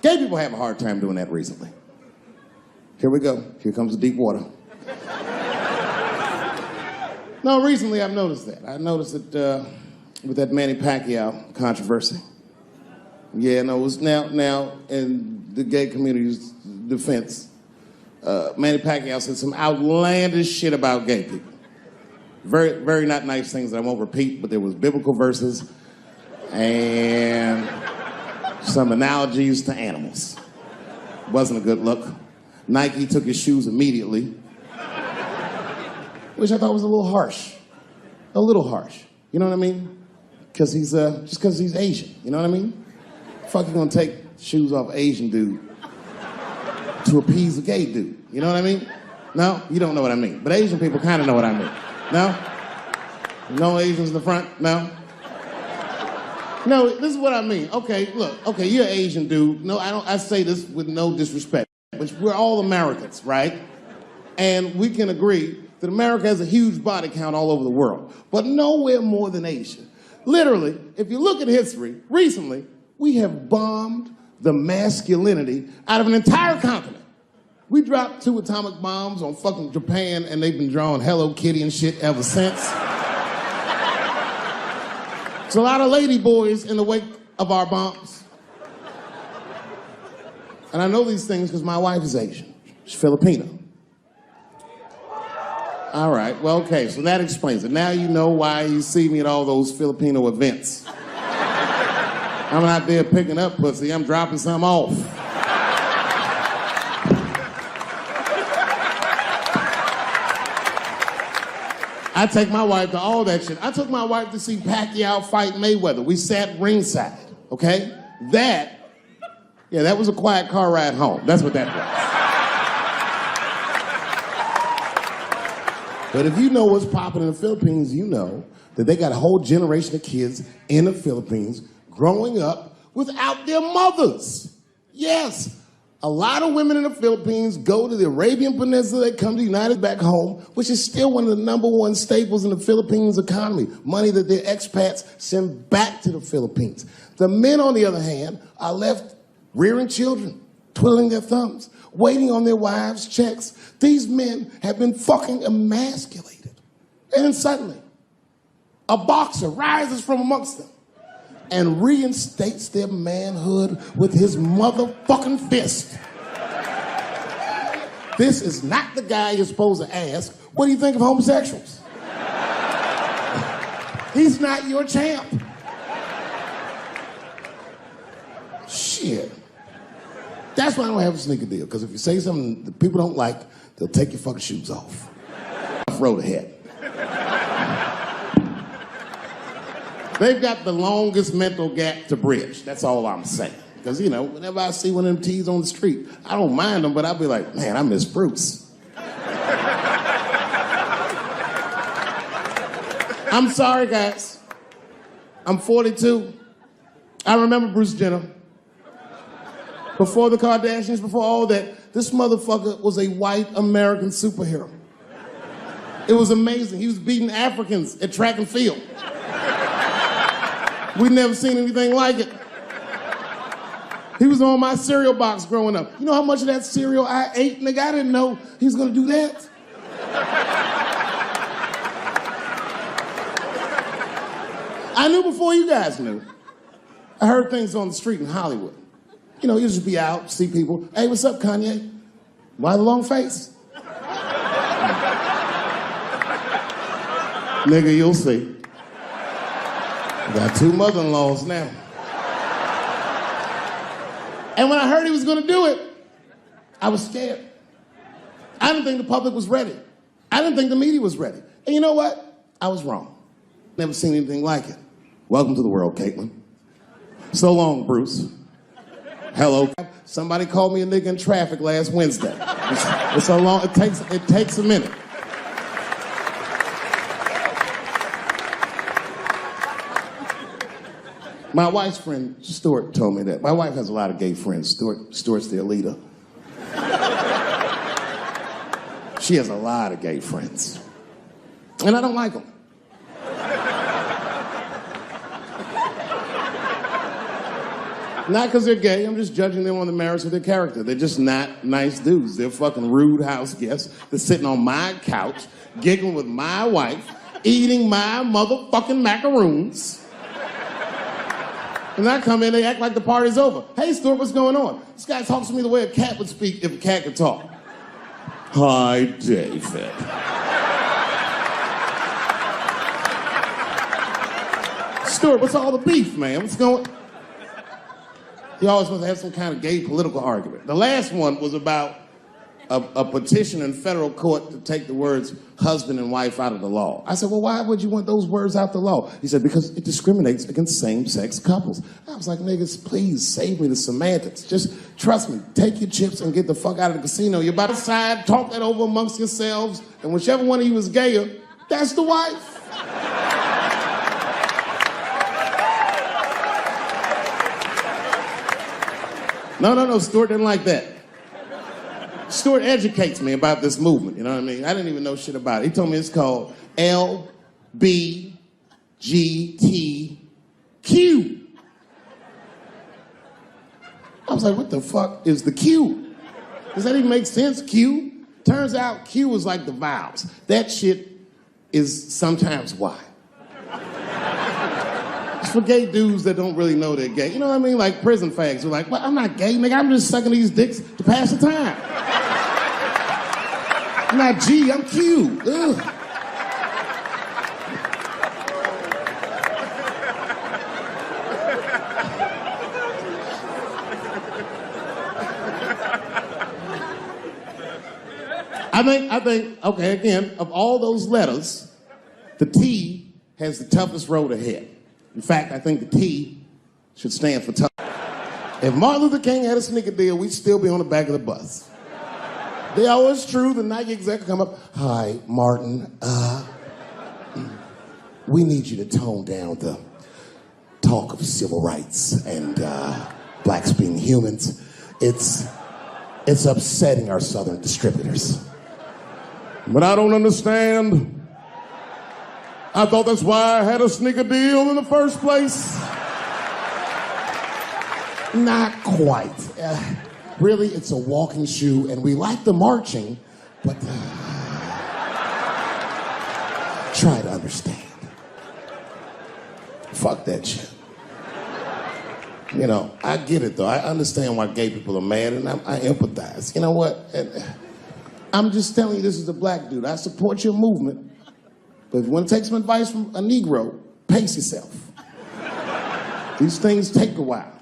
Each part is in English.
Gay people have a hard time doing that recently. Here we go. Here comes the deep water. No, recently I've noticed that. I noticed that with that Manny Pacquiao controversy. Yeah, no, it was now in the gay community's defense, Manny Pacquiao said some outlandish shit about gay people. Very, very not nice things that I won't repeat, but there was biblical verses and some analogies to animals. Wasn't a good look. Nike took his shoes immediately, which I thought was a little harsh. A little harsh. You know what I mean? Because he's, just because he's Asian. You know what I mean? Fuck, you gonna take shoes off an Asian dude to appease a gay dude? You know what I mean? No? You don't know what I mean. But Asian people kind of know what I mean. No? No Asians in the front? No? No, this is what I mean. Okay, look. Okay, you're an Asian dude. No, I say this with no disrespect. But we're all Americans, right? And we can agree that America has a huge body count all over the world, but nowhere more than Asia. Literally, if you look at history, recently, we have bombed the masculinity out of an entire continent. We dropped 2 atomic bombs on fucking Japan, and they've been drawing Hello Kitty and shit ever since. There's a lot of lady boys in the wake of our bombs. And I know these things because my wife is Asian. She's Filipino. All right, well, okay, so that explains it. Now you know why you see me at all those Filipino events. I'm out there picking up pussy, I'm dropping some off. I take my wife to all that shit. I took my wife to see Pacquiao fight Mayweather. We sat ringside, okay? That was a quiet car ride home. That's what that was. But if you know what's popping in the Philippines, you know that they got a whole generation of kids in the Philippines growing up without their mothers. Yes, a lot of women in the Philippines go to the Arabian Peninsula, they come to the United back home, which is still one of the #1 staples in the Philippines economy, money that their expats send back to the Philippines. The men, on the other hand, are left rearing children, twiddling their thumbs, waiting on their wives' checks. These men have been fucking emasculated. And then suddenly, a boxer rises from amongst them and reinstates their manhood with his motherfucking fist. This is not the guy you're supposed to ask, what do you think of homosexuals? He's not your champ. Shit. That's why I don't have a sneaker deal, because if you say something that people don't like, they'll take your fucking shoes off. Throw the head. They've got the longest mental gap to bridge. That's all I'm saying. Because, you know, whenever I see one of them T's on the street, I don't mind them, but I'll be like, man, I miss Bruce. I'm sorry, guys. I'm 42. I remember Bruce Jenner. Before the Kardashians, before all that, this motherfucker was a white American superhero. It was amazing. He was beating Africans at track and field. We'd never seen anything like it. He was on my cereal box growing up. You know how much of that cereal I ate, nigga? I didn't know he was gonna do that. I knew before you guys knew. I heard things on the street in Hollywood. You know, you just be out, see people. Hey, what's up, Kanye? Why the long face? Nigga, you'll see. Got 2 mother-in-laws now. And when I heard he was gonna do it, I was scared. I didn't think the public was ready. I didn't think the media was ready. And you know what? I was wrong. Never seen anything like it. Welcome to the world, Caitlin. So long, Bruce. Hello. Somebody called me a nigga in traffic last Wednesday. It's so long, it takes a minute. My wife's friend, Stuart, told me that. My wife has a lot of gay friends. Stuart's their leader. She has a lot of gay friends. And I don't like them. Not because they're gay, I'm just judging them on the merits of their character. They're just not nice dudes. They're fucking rude house guests. They're sitting on my couch, giggling with my wife, eating my motherfucking macaroons. And I come in, they act like the party's over. Hey, Stuart, what's going on? This guy talks to me the way a cat would speak if a cat could talk. Hi, David. Stuart, what's all the beef, man? What's going... He always wants to have some kind of gay political argument. The last one was about a petition in federal court to take the words husband and wife out of the law. I said, well, why would you want those words out the law? He said, because it discriminates against same-sex couples. I was like, niggas, please save me the semantics. Just trust me, take your chips and get the fuck out of the casino. You're about to side, talk that over amongst yourselves, and whichever one of you is gayer, that's the wife. No, Stuart didn't like that. Stuart educates me about this movement, you know what I mean? I didn't even know shit about it. He told me it's called LBGTQ. I was like, what the fuck is the Q? Does that even make sense, Q? Turns out Q is like the vowels. That shit is sometimes Y. It's for gay dudes that don't really know they're gay. You know what I mean? Like prison fags who are like, well, I'm not gay, nigga. I'm just sucking these dicks to pass the time. I'm not G, I'm Q. Ugh. I think, okay, again, of all those letters, the T has the toughest road ahead. In fact, I think the T should stand for tough. If Martin Luther King had a sneaker deal, we'd still be on the back of the bus. They always true, the Nike exec would come up, hi, Martin, we need you to tone down the talk of civil rights and blacks being humans. It's upsetting our southern distributors. But I don't understand. I thought that's why I had a sneaker deal in the first place. Not quite. Really, it's a walking shoe, and we like the marching, but try to understand. Fuck that shit. You know, I get it, though. I understand why gay people are mad, and I empathize. You know what? I'm just telling you, this is a black dude. I support your movement. But if you want to take some advice from a Negro, pace yourself. These things take a while.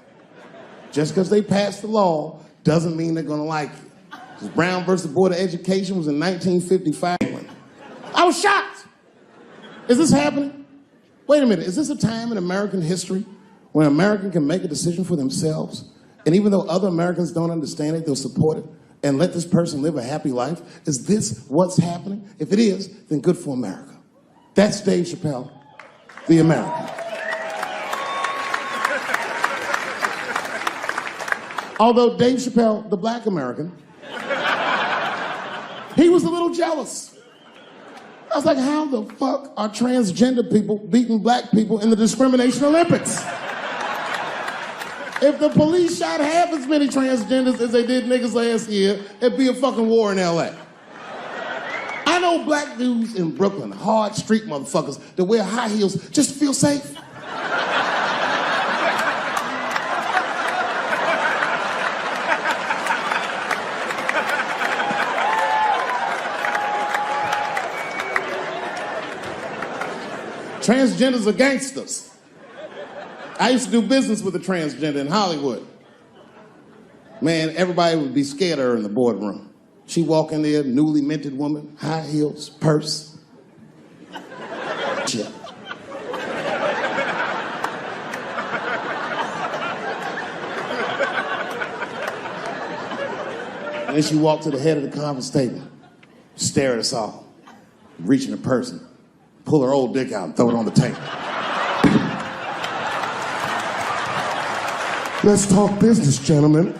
Just because they passed the law doesn't mean they're going to like it. Brown versus the Board of Education was in 1955. I was shocked. Is this happening? Wait a minute. Is this a time in American history when an American can make a decision for themselves? And even though other Americans don't understand it, they'll support it and let this person live a happy life? Is this what's happening? If it is, then good for America. That's Dave Chappelle, the American. Although Dave Chappelle, the black American, he was a little jealous. I was like, how the fuck are transgender people beating black people in the discrimination Olympics? If the police shot half as many transgenders as they did niggas last year, it'd be a fucking war in LA. I know black dudes in Brooklyn, hard street motherfuckers that wear high heels just to feel safe. Transgenders are gangsters. I used to do business with a transgender in Hollywood. Man, everybody would be scared of her in the boardroom. She'd walk in there, newly minted woman, high heels, purse. Shit. And then she walked to the head of the conference table, stare at us all, reach in her purse and pull her old dick out and throw it on the table. Let's talk business, gentlemen.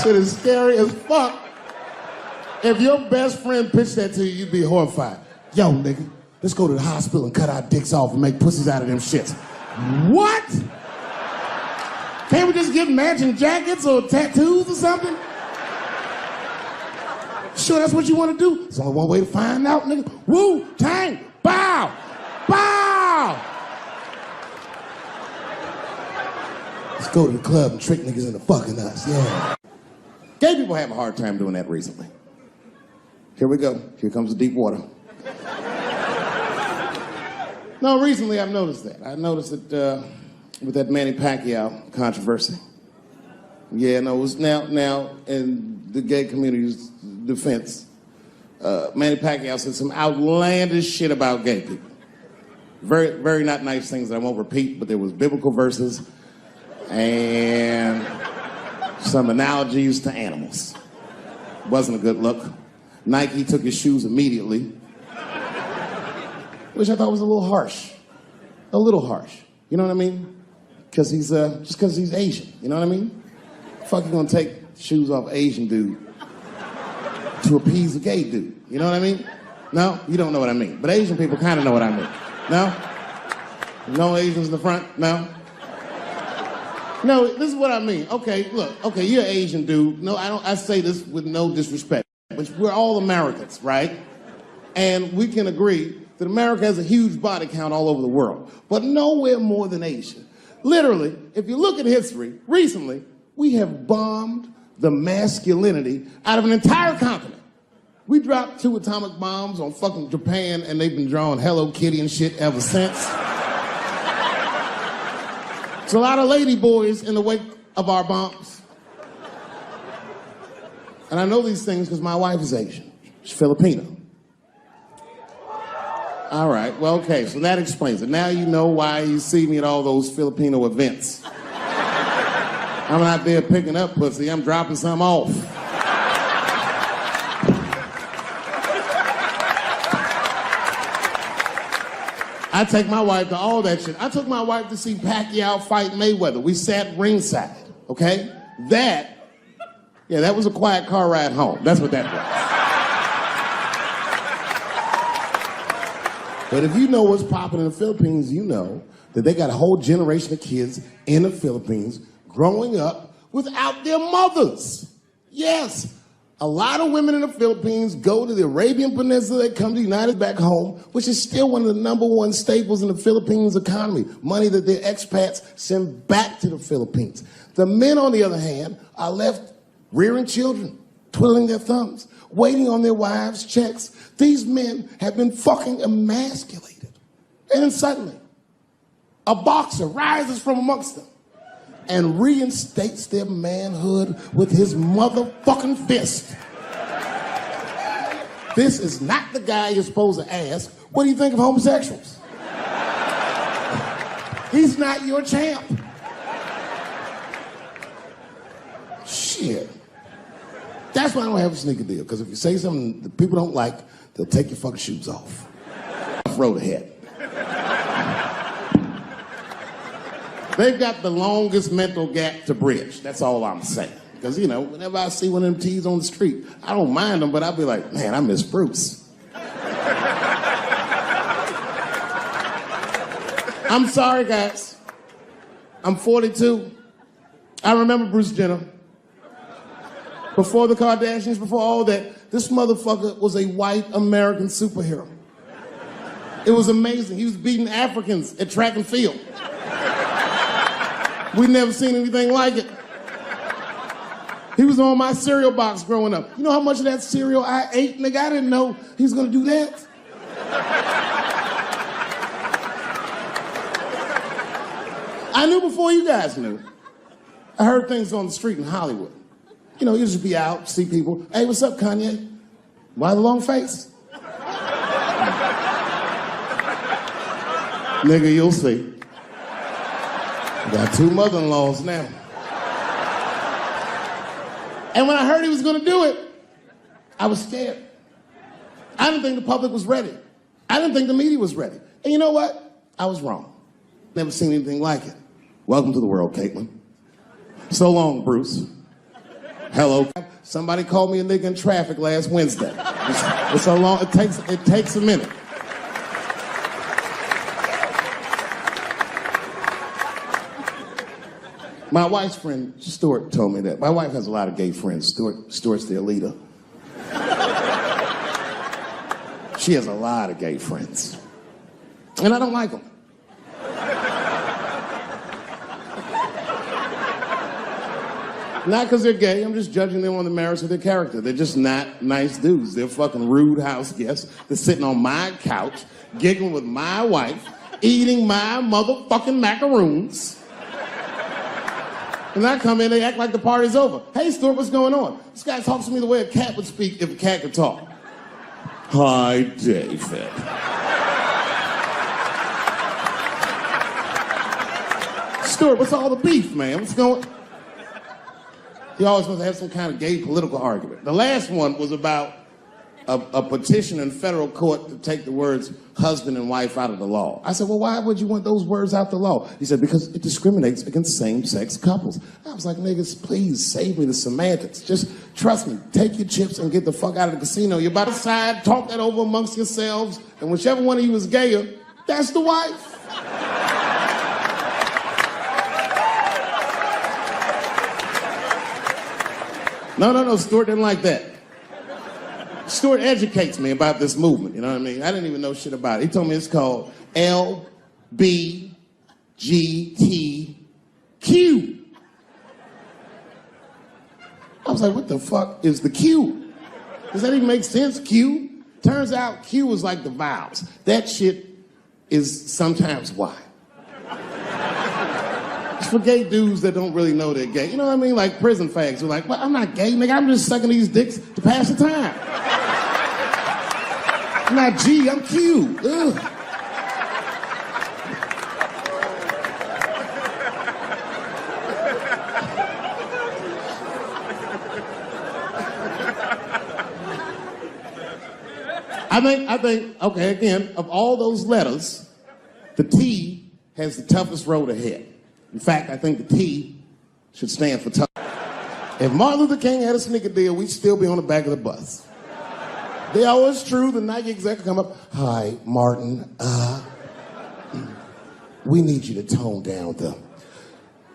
Shit is scary as fuck. If your best friend pitched that to you, you'd be horrified. Yo, nigga, let's go to the hospital and cut our dicks off and make pussies out of them shits. What? Can't we just get matching jackets or tattoos or something? Sure, that's what you want to do? There's only one way to find out, nigga. Wu-Tang, bow, bow. Let's go to the club and trick niggas into fucking us, yeah. Gay people have a hard time doing that recently. Here we go. Here comes the deep water. No, recently I've noticed that. I noticed it with that Manny Pacquiao controversy. Yeah, no, it was now in the gay community's defense, Manny Pacquiao said some outlandish shit about gay people. Very, very not nice things that I won't repeat, but there was biblical verses and some analogies to animals. Wasn't a good look. Nike took his shoes immediately, which I thought was a little harsh. A little harsh. You know what I mean? Because he's, just because he's Asian. You know what I mean? Fuck, you gonna take shoes off Asian dude to appease a gay dude. You know what I mean? No? You don't know what I mean. But Asian people kind of know what I mean. No? No Asians in the front? No? No, this is what I mean. Okay, look. Okay, you're an Asian dude. No, I say this with no disrespect. But we're all Americans, right? And we can agree that America has a huge body count all over the world. But nowhere more than Asia. Literally, if you look at history, recently, we have bombed the masculinity out of an entire continent. We dropped 2 atomic bombs on fucking Japan, and they've been drawing Hello Kitty and shit ever since. There's a lot of lady boys in the wake of our bombs. And I know these things because my wife is Asian. She's Filipino. All right, well, okay, so that explains it. Now you know why you see me at all those Filipino events. I'm not there picking up pussy, I'm dropping some off. I take my wife to all that shit. I took my wife to see Pacquiao fight Mayweather. We sat ringside, okay? That was a quiet car ride home. That's what that was. But if you know what's popping in the Philippines, you know that they got a whole generation of kids in the Philippines growing up without their mothers. Yes, a lot of women in the Philippines go to the Arabian Peninsula, they come to the United back home, which is still one of the #1 staples in the Philippines economy, money that their expats send back to the Philippines. The men, on the other hand, are left rearing children, twiddling their thumbs, waiting on their wives' checks. These men have been fucking emasculated. And then suddenly, a boxer rises from amongst them and reinstates their manhood with his motherfucking fist. This is not the guy you're supposed to ask, what do you think of homosexuals? He's not your champ. Shit. That's why I don't have a sneaker deal, because if you say something that people don't like, they'll take your fucking shoes off. Road ahead. They've got the longest mental gap to bridge. That's all I'm saying. Because, you know, whenever I see one of them T's on the street, I don't mind them, but I'll be like, man, I miss Bruce. I'm sorry, guys. I'm 42. I remember Bruce Jenner. Before the Kardashians, before all that, this motherfucker was a white American superhero. It was amazing. He was beating Africans at track and field. We'd never seen anything like it. He was on my cereal box growing up. You know how much of that cereal I ate? Nigga, I didn't know he was gonna do that. I knew before you guys knew. I heard things on the street in Hollywood. You know, you just be out, see people. Hey, what's up, Kanye? Why the long face? Nigga, you'll see. Got 2 mother-in-laws now. And when I heard he was gonna do it, I was scared. I didn't think the public was ready. I didn't think the media was ready. And you know what? I was wrong. Never seen anything like it. Welcome to the world, Caitlin. So long, Bruce. Hello. Somebody called me a nigga in traffic last Wednesday. It's so long, it takes a minute. My wife's friend, Stuart, told me that. My wife has a lot of gay friends. Stuart's their leader. She has a lot of gay friends. And I don't like them. Not because they're gay, I'm just judging them on the merits of their character. They're just not nice dudes. They're fucking rude house guests. They're sitting on my couch, giggling with my wife, eating my motherfucking macaroons. And I come in, they act like the party's over. Hey, Stuart, what's going on? This guy talks to me the way a cat would speak if a cat could talk. Hi, David. Stuart, what's all the beef, man? What's going on? He always wants to have some kind of gay political argument. The last one was about a petition in federal court to take the words husband and wife out of the law. I said, well, why would you want those words out the law? He said, because it discriminates against same-sex couples. I was like, niggas, please save me the semantics. Just trust me, take your chips and get the fuck out of the casino. You're by the side, talk that over amongst yourselves, and whichever one of you is gayer, that's the wife. No, Stuart didn't like that. Stuart educates me about this movement, you know what I mean? I didn't even know shit about it. He told me it's called LBGTQ. I was like, what the fuck is the Q? Does that even make sense, Q? Turns out Q is like the vowels. That shit is sometimes Y. It's for gay dudes that don't really know they're gay. You know what I mean? Like prison fags who are like, well, I'm not gay, nigga. I'm just sucking these dicks to pass the time. I'm not G, I'm Q. Ugh. I think, okay, again, of all those letters, the T has the toughest road ahead. In fact, I think the T should stand for tough. If Martin Luther King had a sneaker deal, we'd still be on the back of the bus. They always true, the Nike exec would come up, hi, Martin, we need you to tone down the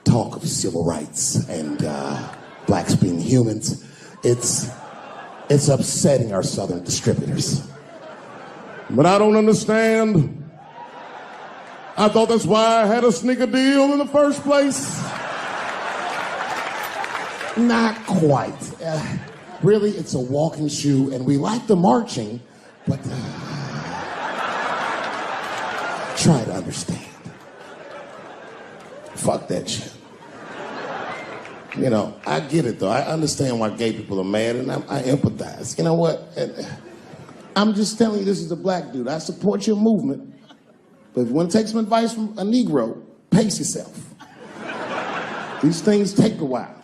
talk of civil rights and blacks being humans. It's upsetting our southern distributors. But I don't understand. I thought that's why I had a sneaker deal in the first place. Not quite. Really, it's a walking shoe, and we like the marching, but try to understand. Fuck that shit. You know, I get it, though. I understand why gay people are mad, and I empathize. You know what? I'm just telling you this as a black dude. I support your movement, but if you want to take some advice from a Negro, pace yourself. These things take a while.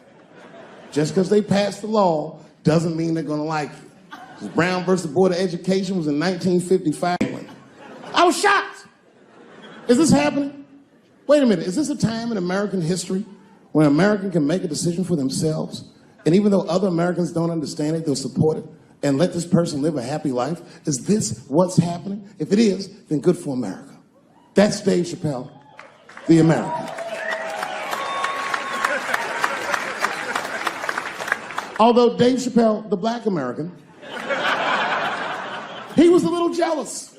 Just because they passed the law doesn't mean they're going to like you. Brown versus Board of Education was in 1955. I was shocked. Is this happening? Wait a minute. Is this a time in American history when an American can make a decision for themselves, and even though other Americans don't understand it, they'll support it and let this person live a happy life? Is this what's happening? If it is, then good for America. That's Dave Chappelle, the American. Although Dave Chappelle, the black American, he was a little jealous.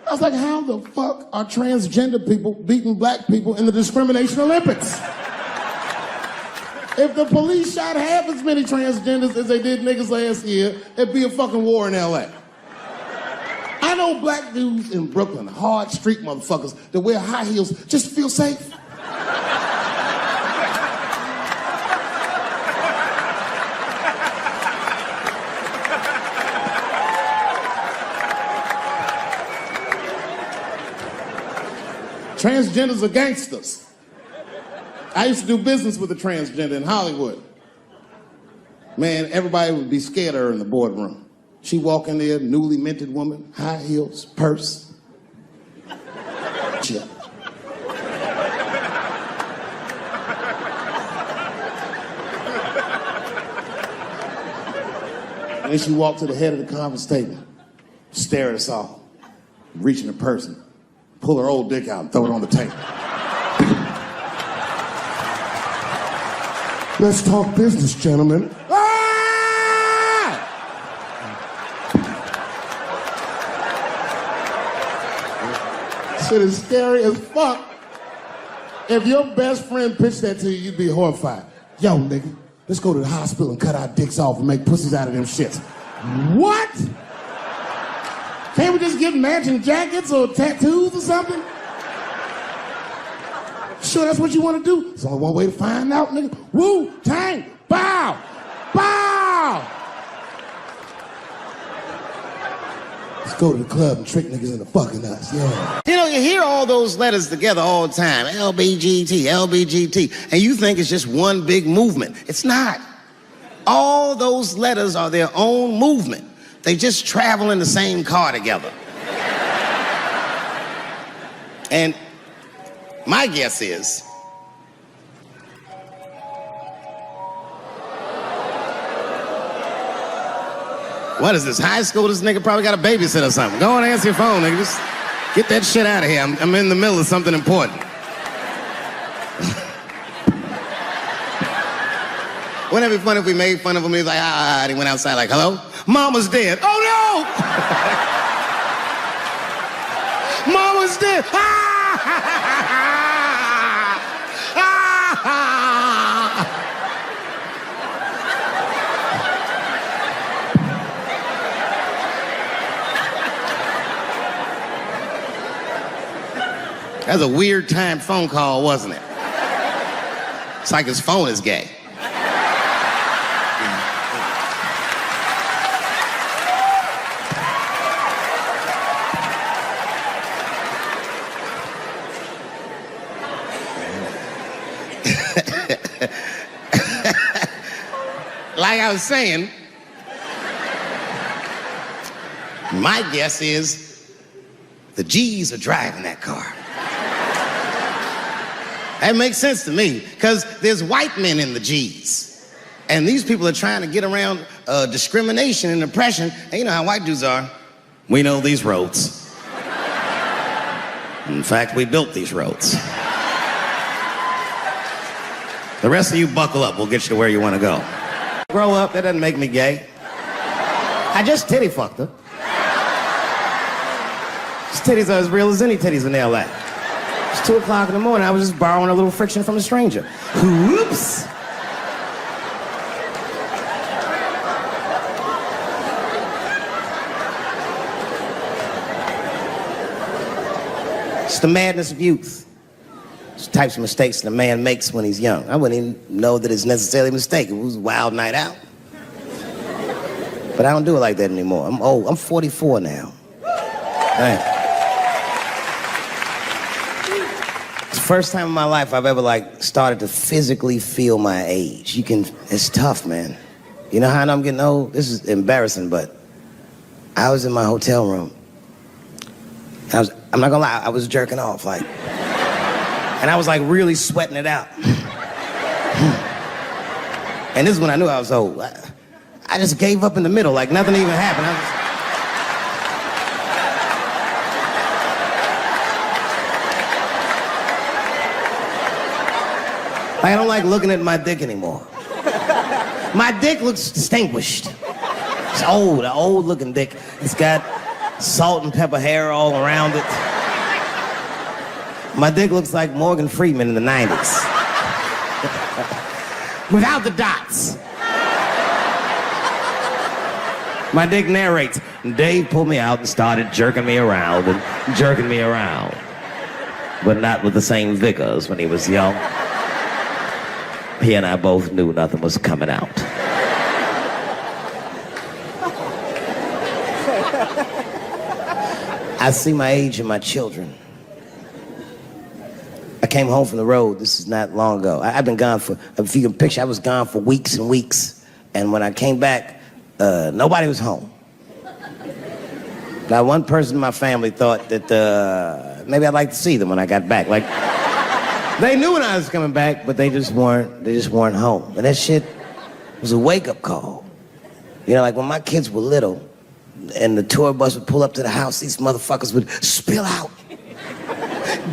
I was like, how the fuck are transgender people beating black people in the discrimination Olympics? If the police shot half as many transgenders as they did niggas last year, it'd be a fucking war in LA. I know black dudes in Brooklyn, hard street motherfuckers that wear high heels just to feel safe. Transgenders are gangsters. I used to do business with a transgender in Hollywood. Man, everybody would be scared of her in the boardroom. She'd walk in there, newly minted woman, high heels, purse. Shit. And then she walked to the head of the conference table, stare at us all, reach in her purse and pull her old dick out and throw it on the table. Let's talk business, gentlemen. Ah! Shit is scary as fuck. If your best friend pitched that to you, you'd be horrified. Yo, nigga, let's go to the hospital and cut our dicks off and make pussies out of them shits. What? Can't we just get matching jackets or tattoos or something? Sure, that's what you want to do? There's only one way to find out, nigga. Wu-Tang, bow, bow. Let's go to the club and trick niggas into fucking us, yeah. You know, you hear all those letters together all the time, LBGT, LBGT, and you think it's just one big movement. It's not. All those letters are their own movement. They just travel in the same car together. And my guess is, what is this, high school? This nigga probably got a babysitter or something. Go and answer your phone, nigga. Just get that shit out of here. I'm in the middle of something important. Wouldn't it be funny if we made fun of him? He was like, ah, and he went outside like, hello? Mama's dead. Oh, no! Mama's dead. That was a weird timed phone call, wasn't it? It's like his phone is gay. Like I was saying, my guess is the G's are driving that car. That makes sense to me, because there's white men in the G's. And these people are trying to get around discrimination and oppression. And you know how white dudes are. We know these roads. In fact, we built these roads. The rest of you buckle up. We'll get you to where you want to go. Grow up, that doesn't make me gay. I just titty fucked her. These titties are as real as any titties in LA. It's 2 o'clock in the morning. I was just borrowing a little friction from a stranger. Whoops. It's the madness of youth. It's the types of mistakes that a man makes when he's young. I wouldn't even know that it's necessarily a mistake. It was a wild night out. But I don't do it like that anymore. I'm old. I'm 44 now. Damn. It's the first time in my life I've ever, started to physically feel my age. It's tough, man. You know how I'm getting old? This is embarrassing, but I was in my hotel room. I'm not gonna lie, I was jerking off, and I was really sweating it out. And this is when I knew I was old. I just gave up in the middle, nothing even happened. I don't like looking at my dick anymore. My dick looks distinguished. It's old, an old looking dick. It's got salt and pepper hair all around it. My dick looks like Morgan Freeman in the 90s. Without the dots. My dick narrates. Dave pulled me out and started jerking me around and jerking me around. But not with the same vigor as when he was young. He and I both knew nothing was coming out. I see my age in my children. I came home from the road. This is not long ago. I've been gone for, if you can picture, I was gone for weeks and weeks. And when I came back, nobody was home. Now, one person in my family thought that maybe I'd like to see them when I got back. They knew when I was coming back, but they just weren't home. And that shit was a wake-up call. You know, when my kids were little, and the tour bus would pull up to the house, these motherfuckers would spill out.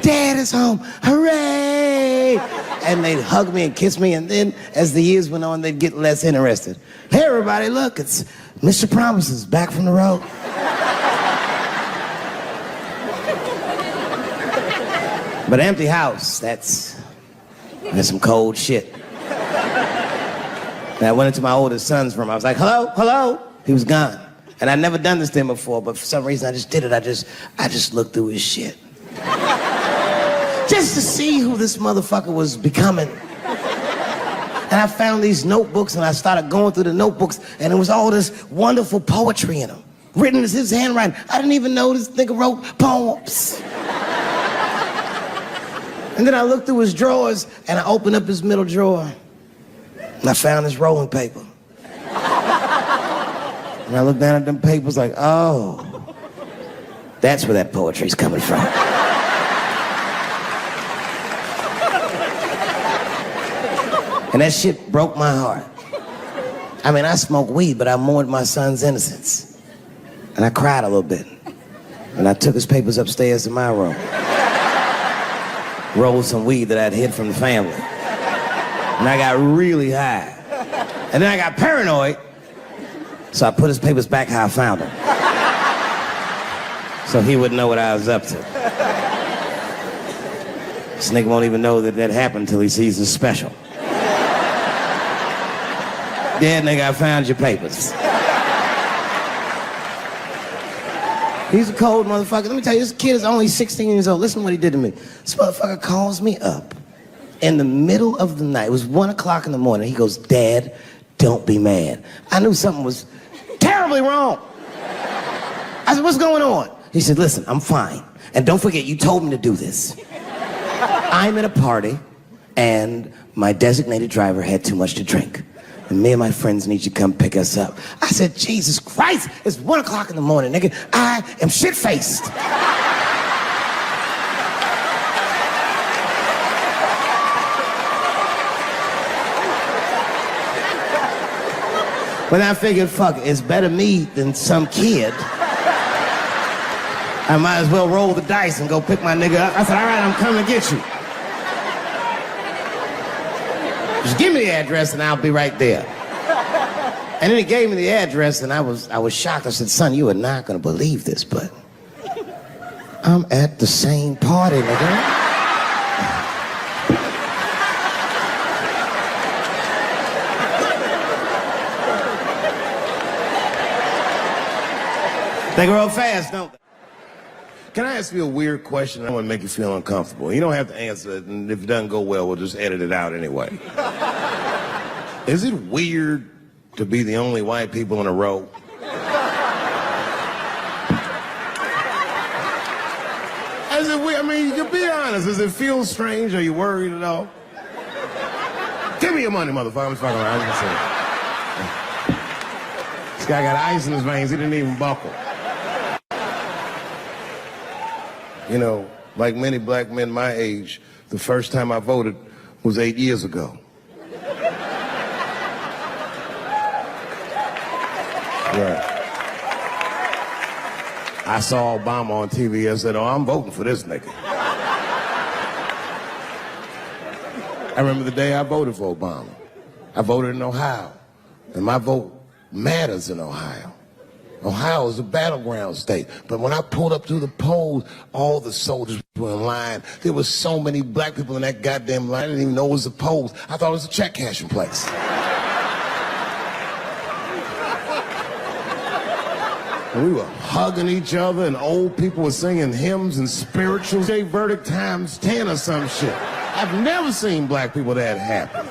Dad is home, hooray! And they'd hug me and kiss me, and then as the years went on, they'd get less interested. Hey everybody, look, it's Mr. Promises back from the road. But empty house, that's some cold shit. And I went into my oldest son's room. I was like, hello, hello. He was gone. And I'd never done this to him before, but for some reason I just did it. I just looked through his shit. Just to see who this motherfucker was becoming. And I found these notebooks and I started going through the notebooks and it was all this wonderful poetry in them. Written as his handwriting. I didn't even know this nigga wrote poems. And then I looked through his drawers and I opened up his middle drawer. And I found this rolling paper. And I looked down at them papers like, oh, that's where that poetry's coming from. And that shit broke my heart. I mean, I smoked weed, but I mourned my son's innocence. And I cried a little bit. And I took his papers upstairs to my room. Rolled some weed that I'd hid from the family. And I got really high. And then I got paranoid, so I put his papers back how I found them. So he wouldn't know what I was up to. This nigga won't even know that happened until he sees the special. Yeah, nigga, I found your papers. He's a cold motherfucker. Let me tell you, this kid is only 16 years old. Listen to what he did to me. This motherfucker calls me up in the middle of the night. It was 1 o'clock in the morning. He goes, Dad, don't be mad. I knew something was terribly wrong. I said, what's going on? He said, listen, I'm fine. And don't forget, you told me to do this. I'm at a party, and my designated driver had too much to drink. And me and my friends need you to come pick us up. I said, Jesus Christ, it's 1 o'clock in the morning, nigga. I am shit-faced. But I figured, fuck, it's better me than some kid. I might as well roll the dice and go pick my nigga up. I said, all right, I'm coming to get you. Just give me the address and I'll be right there. And then he gave me the address and I was shocked. I said, son, you are not gonna believe this, but I'm at the same party, nigga. They grow fast, don't they? Can I ask you a weird question? I want to make you feel uncomfortable. You don't have to answer it, and if it doesn't go well, we'll just edit it out anyway. Is it weird to be the only white people in a row? Is it weird? I mean, you can be honest. Does it feel strange? Are you worried at all? Give me your money, motherfucker. I'm just fucking around. I'm just saying. This guy got ice in his veins. He didn't even buckle. You know, like many black men my age, the first time I voted was 8 years ago. Right. I saw Obama on TV and said, oh, I'm voting for this nigga. I remember the day I voted for Obama. I voted in Ohio, and my vote matters in Ohio. Ohio is a battleground state. But when I pulled up to the polls, all the soldiers were in line. There were so many black people in that goddamn line. I didn't even know it was a polls. I thought it was a check cashing place. And we were hugging each other, and old people were singing hymns and spirituals. J Verdict times 10 or some shit. I've never seen black people that happy.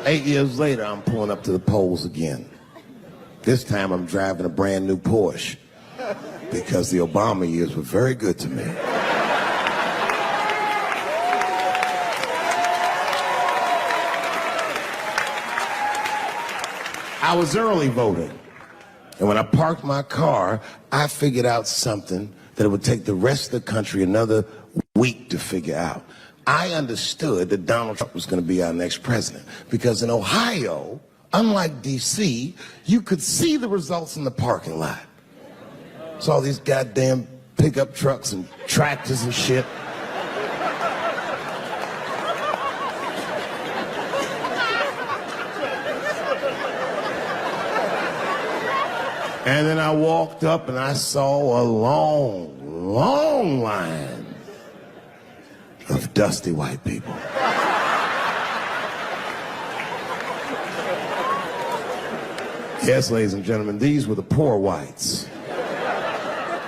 8 years later, I'm pulling up to the polls again. This time I'm driving a brand new Porsche because the Obama years were very good to me. I was early voting, and when I parked my car, I figured out something that it would take the rest of the country another week to figure out. I understood that Donald Trump was going to be our next president because in Ohio, unlike D.C., you could see the results in the parking lot. Saw these goddamn pickup trucks and tractors and shit. And then I walked up and I saw a long line of dusty white people. Yes, ladies and gentlemen, these were the poor whites.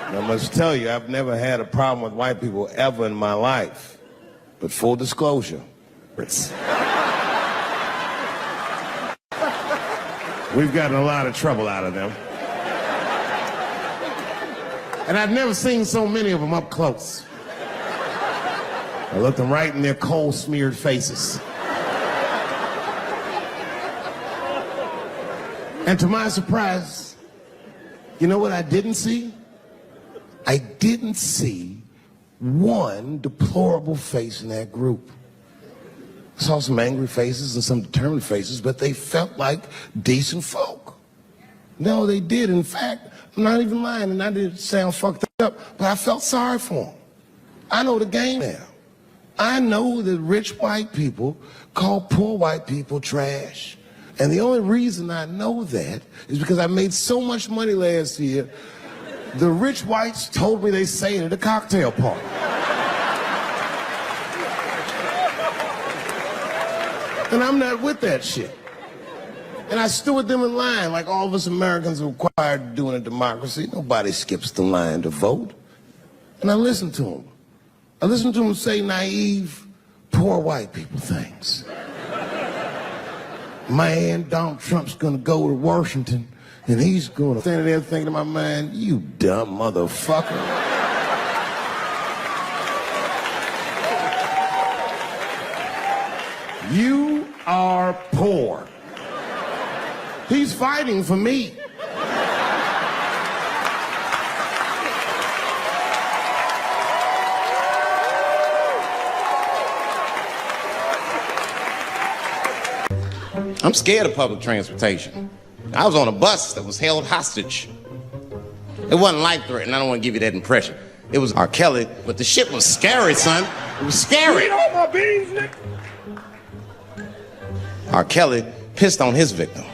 And I must tell you, I've never had a problem with white people ever in my life. But full disclosure, we've gotten a lot of trouble out of them. And I've never seen so many of them up close. I looked them right in their coal-smeared faces. And to my surprise, you know what I didn't see? I didn't see one deplorable face in that group. I saw some angry faces and some determined faces, but they felt like decent folk. No, they did. In fact, I'm not even lying, and I didn't sound fucked up, but I felt sorry for them. I know the game now. I know that rich white people call poor white people trash. And the only reason I know that is because I made so much money last year, the rich whites told me they say it at a cocktail party. And I'm not with that shit. And I stood with them in line like all of us Americans are required to do in a democracy. Nobody skips the line to vote. And I listened to them. I listened to them say naive, poor white people things. Man, Donald Trump's gonna go to Washington and he's gonna stand there thinking to my mind, you dumb motherfucker. You are poor. He's fighting for me. I'm scared of public transportation. I was on a bus that was held hostage. It wasn't life-threatening. I don't want to give you that impression. It was R. Kelly, but the shit was scary, son. It was scary. Eat all my beans, Nick. R. Kelly pissed on his victim.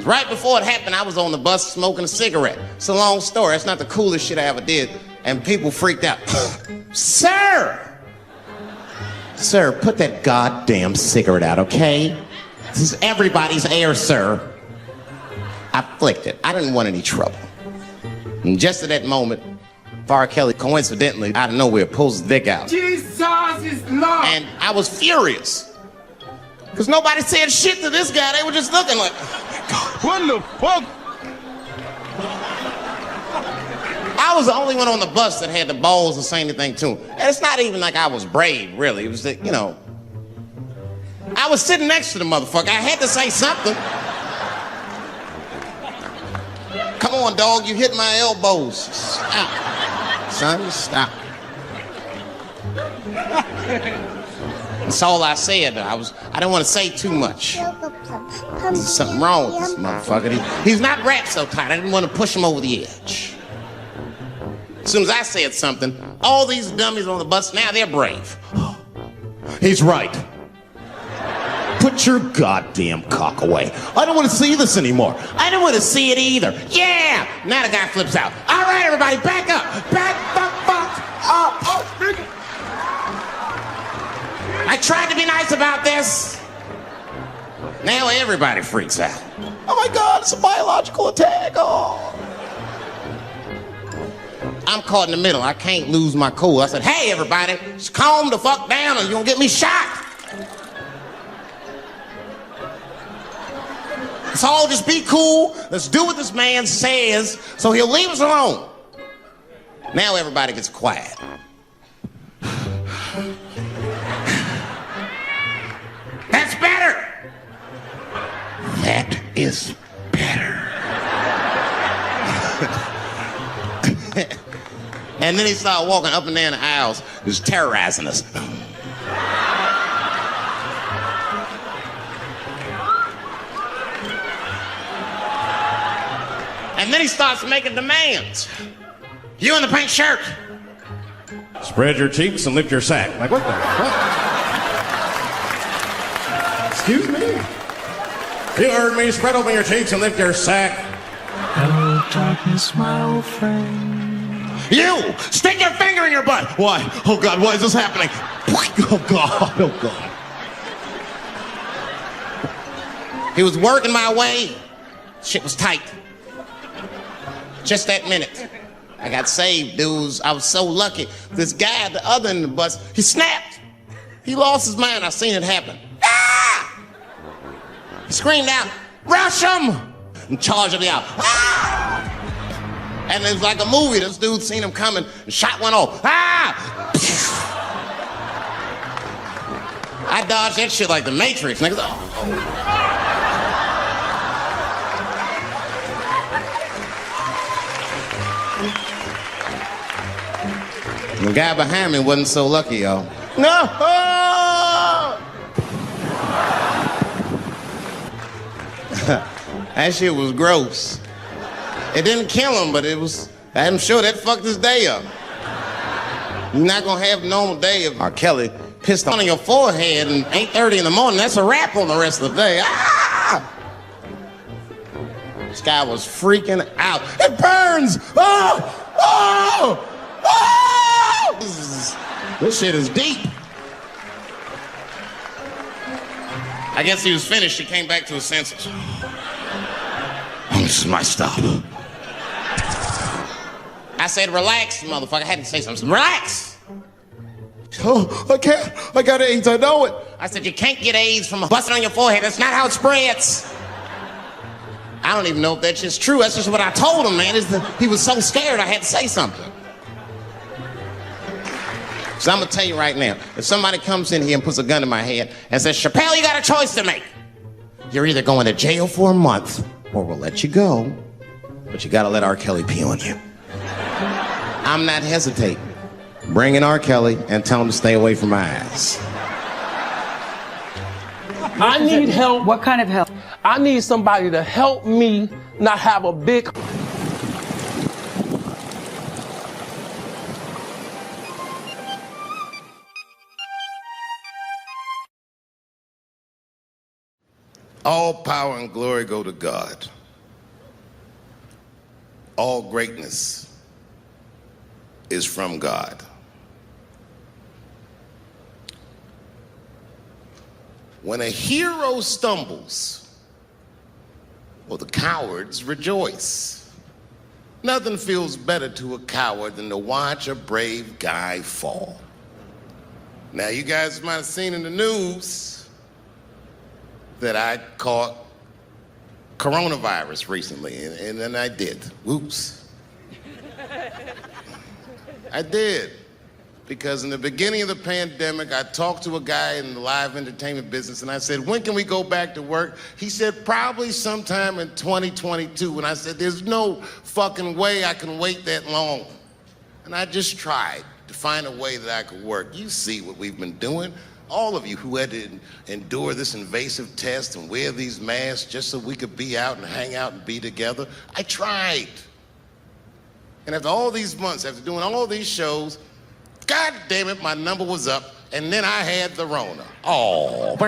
Right before it happened, I was on the bus smoking a cigarette. It's a long story. It's not the coolest shit I ever did. And people freaked out. Sir! Sir, put that goddamn cigarette out, okay? This is everybody's air, sir. I flicked it. I didn't want any trouble. And just at that moment, R. Kelly, coincidentally, out of nowhere, pulls his dick out. Jesus is Lord. And I was furious. Because nobody said shit to this guy. They were just looking like, What the fuck? I was the only one on the bus that had the balls to say anything to him. And it's not even like I was brave, really. It was that, you know, I was sitting next to the motherfucker. I had to say something. Come on, dog, you hit my elbows. Stop. Son, stop. That's all I said. I didn't want to say too much. There's something wrong with this motherfucker. He's not wrapped so tight. I didn't want to push him over the edge. As soon as I said something, all these dummies on the bus, now they're brave. He's right. Put your goddamn cock away. I don't want to see this anymore. I don't want to see it either. Yeah! Now the guy flips out. All right, everybody, back up. Back the fuck up. Oh, nigga. I tried to be nice about this. Now everybody freaks out. Oh my God, it's a biological attack. Oh. I'm caught in the middle. I can't lose my cool. I said, hey, everybody, just calm the fuck down or you're gonna get me shot. Let's all just be cool. Let's do what this man says so he'll leave us alone. Now everybody gets quiet. That's better. That is better. And then he started walking up and down the aisles, just terrorizing us. And then he starts making demands. You in the pink shirt. Spread your cheeks and lift your sack. Like, what the fuck? Excuse me? You heard me. Spread open your cheeks and lift your sack. Hello, darkness, my old friend. You! Stick your finger in your butt! Why? Oh, God, why is this happening? Oh, God, oh, God. He was working my way. Shit was tight. Just that minute. I got saved, dudes. I was so lucky. This guy at the other end of the bus, he snapped. He lost his mind. I seen it happen. Ah! He screamed out, rush him! And charged him out. Ah! And it was like a movie. This dude seen him coming and shot one off. Ah! I dodged that shit like the Matrix. Niggas, oh. The guy behind me wasn't so lucky, y'all. No! That shit was gross. It didn't kill him, but I'm sure that fucked his day up. You're not gonna have a normal day if R. Kelly pissed on your forehead at 8:30 in the morning. That's a wrap on the rest of the day. Ah! This guy was freaking out. It burns! Oh! Oh! Oh! This shit is deep. I guess he was finished. He came back to his senses. Oh, this is my stop. I said, relax, motherfucker. I had to say something. Relax. Oh, I can't. I got AIDS. I know it. I said, you can't get AIDS from busting on your forehead. That's not how it spreads. I don't even know if that's just true. That's just what I told him, man. He was so scared I had to say something. So I'm going to tell you right now, if somebody comes in here and puts a gun in my head and says, Chappelle, you got a choice to make. You're either going to jail for a month or we'll let you go, but you got to let R. Kelly pee on you. I'm not hesitating. Bring in R. Kelly and tell him to stay away from my ass. I need help. What kind of help? I need somebody to help me not have a big... All power and glory go to God. All greatness is from God. When a hero stumbles, well, the cowards rejoice. Nothing feels better to a coward than to watch a brave guy fall. Now, you guys might have seen in the news that I caught coronavirus recently, and then I did. Whoops. I did. Because in the beginning of the pandemic, I talked to a guy in the live entertainment business, and I said, when can we go back to work? He said, probably sometime in 2022. And I said, there's no fucking way I can wait that long. And I just tried to find a way that I could work. You see what we've been doing. All of you who had to endure this invasive test and wear these masks just so we could be out and hang out and be together. I tried. And after all these months, after doing all these shows, God damn it, my number was up, and then I had the Rona. Oh,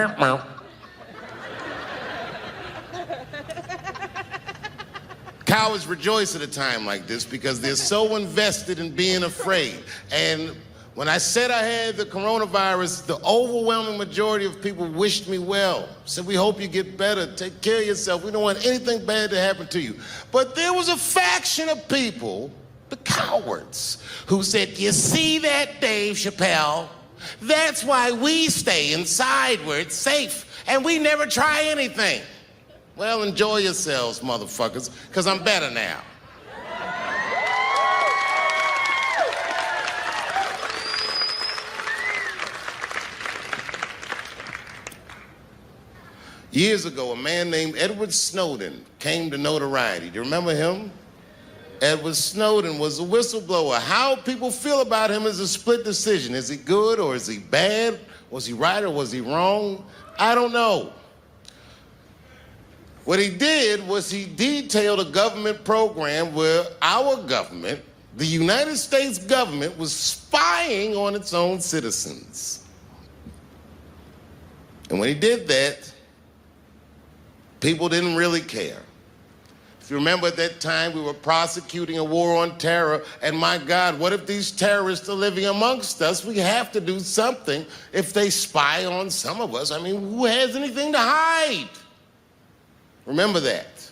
cowards rejoice at a time like this because they're so invested in being afraid. And when I said I had the coronavirus, the overwhelming majority of people wished me well. Said, we hope you get better, take care of yourself. We don't want anything bad to happen to you. But there was a faction of people, the cowards, who said, you see that, Dave Chappelle? That's why we stay inside where it's safe, and we never try anything. Well, enjoy yourselves, motherfuckers, because I'm better now. Years ago, a man named Edward Snowden came to notoriety. Do you remember him? Edward Snowden was a whistleblower. How people feel about him is a split decision. Is he good or is he bad? Was he right or was he wrong? I don't know. What he did was he detailed a government program where our government the United States government was spying on its own citizens. And when he did that, people didn't really care. If you remember at that time, we were prosecuting a war on terror, and my God, what if these terrorists are living amongst us? We have to do something if they spy on some of us. I mean, who has anything to hide? Remember that.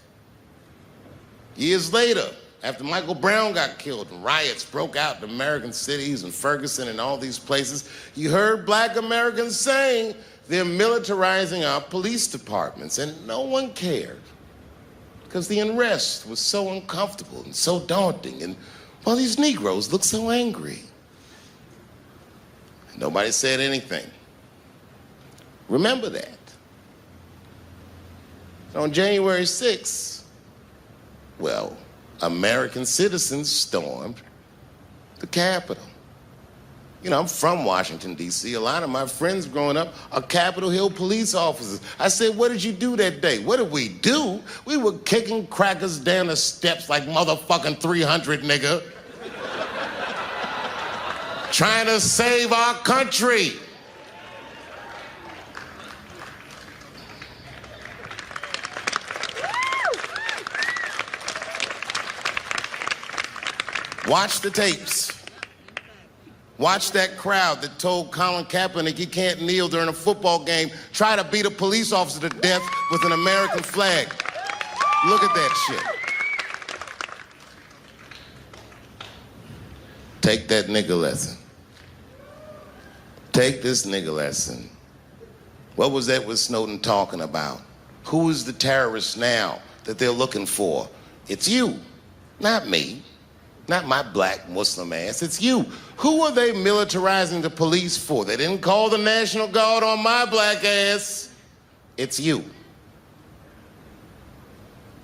Years later, after Michael Brown got killed and riots broke out in American cities and Ferguson and all these places, you heard black Americans saying they're militarizing our police departments, and no one cared because the unrest was so uncomfortable and so daunting, and well, these Negroes look so angry. Nobody said anything. Remember that. On January 6th, well, American citizens stormed the Capitol. You know, I'm from Washington, D.C. A lot of my friends growing up are Capitol Hill police officers. I said, what did you do that day? What did we do? We were kicking crackers down the steps like motherfucking 300, nigga. Trying to save our country. Watch the tapes. Watch that crowd that told Colin Kaepernick he can't kneel during a football game, try to beat a police officer to death with an American flag. Look at that shit. Take that nigga lesson. Take this nigga lesson. What was Edward Snowden talking about? Who is the terrorist now that they're looking for? It's you, not me. Not my black Muslim ass, it's you. Who are they militarizing the police for? They didn't call the National Guard on my black ass. It's you.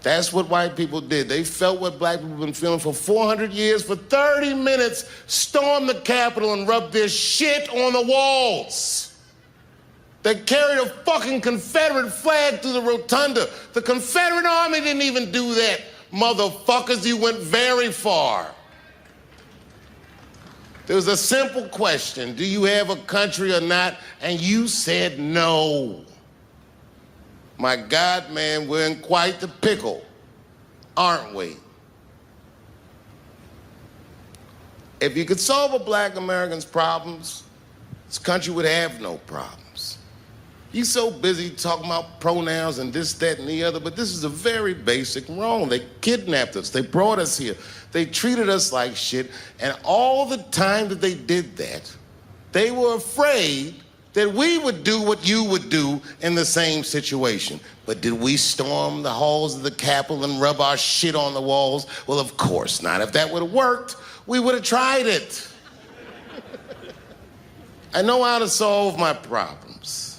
That's what white people did. They felt what black people have been feeling for 400 years. For 30 minutes, stormed the Capitol and rubbed their shit on the walls. They carried a fucking Confederate flag through the rotunda. The Confederate Army didn't even do that. Motherfuckers, you went very far. There was a simple question, do you have a country or not? And you said no. My God, man, we're in quite the pickle, aren't we? If you could solve a black American's problems, this country would have no problems. You're so busy talking about pronouns and this, that, and the other, but this is a very basic wrong. They kidnapped us. They brought us here. They treated us like shit. And all the time that they did that, they were afraid that we would do what you would do in the same situation. But did we storm the halls of the Capitol and rub our shit on the walls? Well, of course not. If that would have worked, we would have tried it. I know how to solve my problems.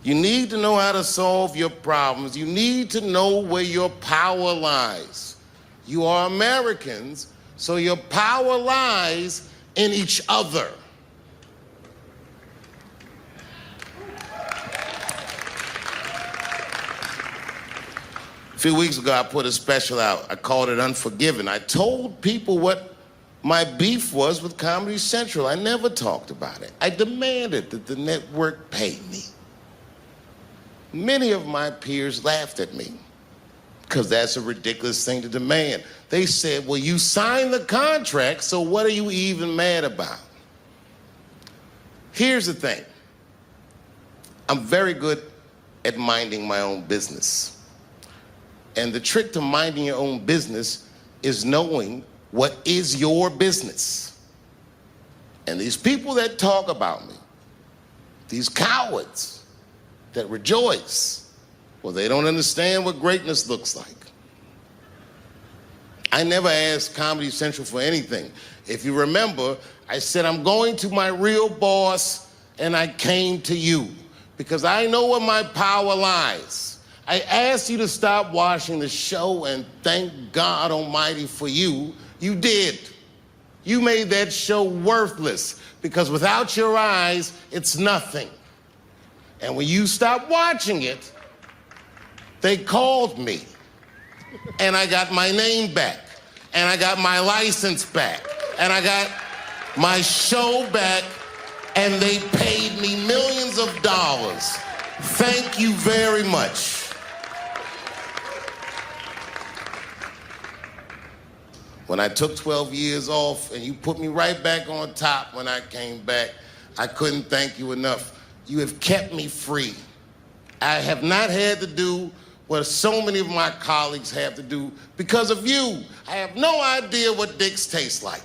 You need to know how to solve your problems. You need to know where your power lies. You are Americans, so your power lies in each other. A few weeks ago, I put a special out. I called it Unforgiven. I told people what my beef was with Comedy Central. I never talked about it. I demanded that the network pay me. Many of my peers laughed at me because that's a ridiculous thing to demand. They said, well, you signed the contract, so what are you even mad about? Here's the thing. I'm very good at minding my own business. And the trick to minding your own business is knowing what is your business. And these people that talk about me, these cowards that rejoice, well, they don't understand what greatness looks like. I never asked Comedy Central for anything. If you remember, I said, I'm going to my real boss, and I came to you because I know where my power lies. I asked you to stop watching the show, and thank God Almighty for you, you did. You made that show worthless because without your eyes, it's nothing. And when you stopped watching it, they called me and I got my name back. and I got my license back, and I got my show back, and they paid me millions of dollars. Thank you very much. When I took 12 years off and you put me right back on top when I came back, I couldn't thank you enough. You have kept me free. I have not had to do what so many of my colleagues have to do because of you. I have no idea what dicks taste like.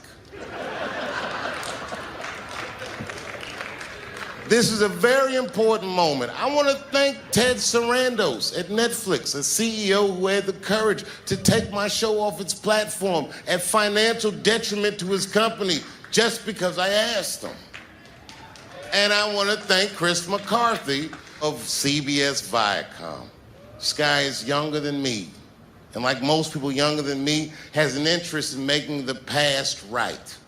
This is a very important moment. I want to thank Ted Sarandos at Netflix, a CEO who had the courage to take my show off its platform at financial detriment to his company just because I asked him. And I want to thank Chris McCarthy of CBS Viacom. This guy is younger than me, and like most people younger than me, has an interest in making the past right,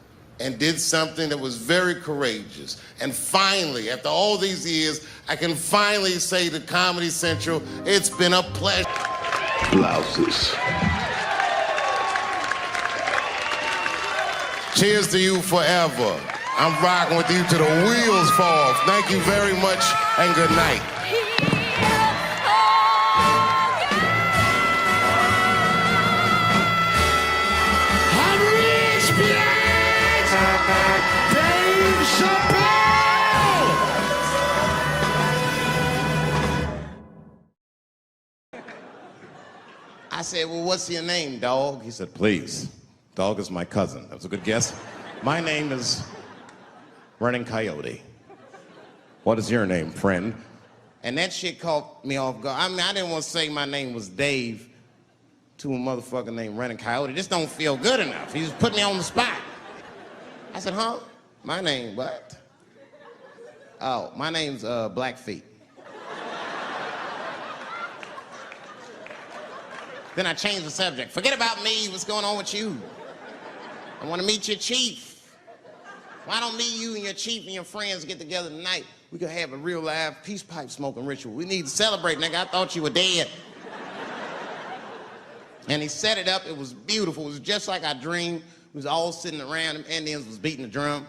and did something that was very courageous. And finally, after all these years, I can finally say to Comedy Central, it's been a pleasure. Blouses. Cheers to you forever. I'm rocking with you till the wheels fall off. Thank you very much, and good night. Dave Chappelle! I said, well, what's your name, dog? He said, please. Dog is my cousin. That was a good guess. My name is Running Coyote. What is your name, friend? And that shit caught me off guard. I mean, I didn't want to say my name was Dave to a motherfucker named Running Coyote. This don't feel good enough. He just put me on the spot. I said, huh? My name, what? Oh, my name's Blackfeet. Then I changed the subject. Forget about me, what's going on with you? I want to meet your chief. Why don't me, you, and your chief and your friends get together tonight? We could have a real live peace pipe smoking ritual. We need to celebrate, nigga. I thought you were dead. And he set it up. It was beautiful. It was just like I dreamed. We was all sitting around. Them Indians was beating the drum.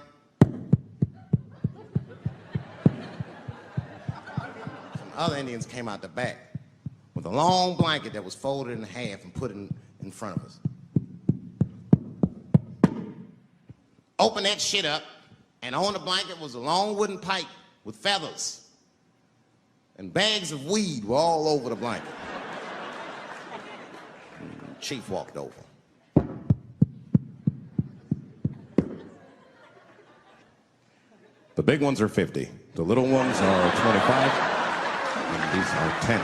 Some other Indians came out the back with a long blanket that was folded in half and put in front of us. Open that shit up, and on the blanket was a long wooden pipe with feathers. And bags of weed were all over the blanket. Chief walked over. The big ones are 50. The little ones are 25. And these are 10.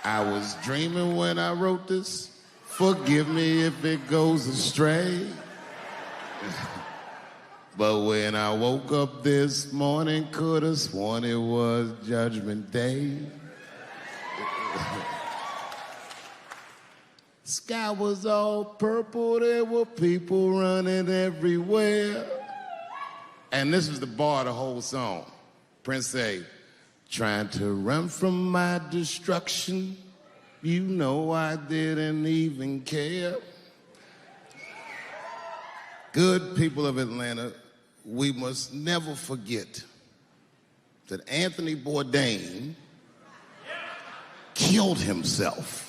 I was dreaming when I wrote this. Forgive me if it goes astray. But when I woke up this morning, could have sworn it was Judgment Day. Sky was all purple, there were people running everywhere. And this is the bar of the whole song. Prince say, trying to run from my destruction, you know I didn't even care. Good people of Atlanta, we must never forget that Anthony Bourdain killed himself.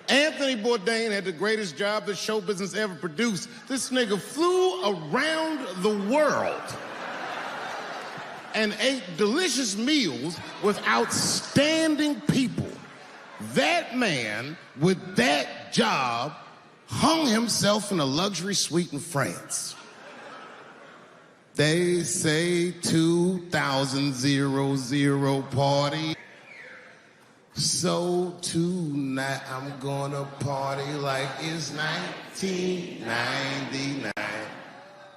Anthony Bourdain had the greatest job that show business ever produced. This nigga flew around the world and ate delicious meals with outstanding people. That man, with that job, hung himself in a luxury suite in France. They say 2000 party. So tonight I'm gonna party like it's 1999.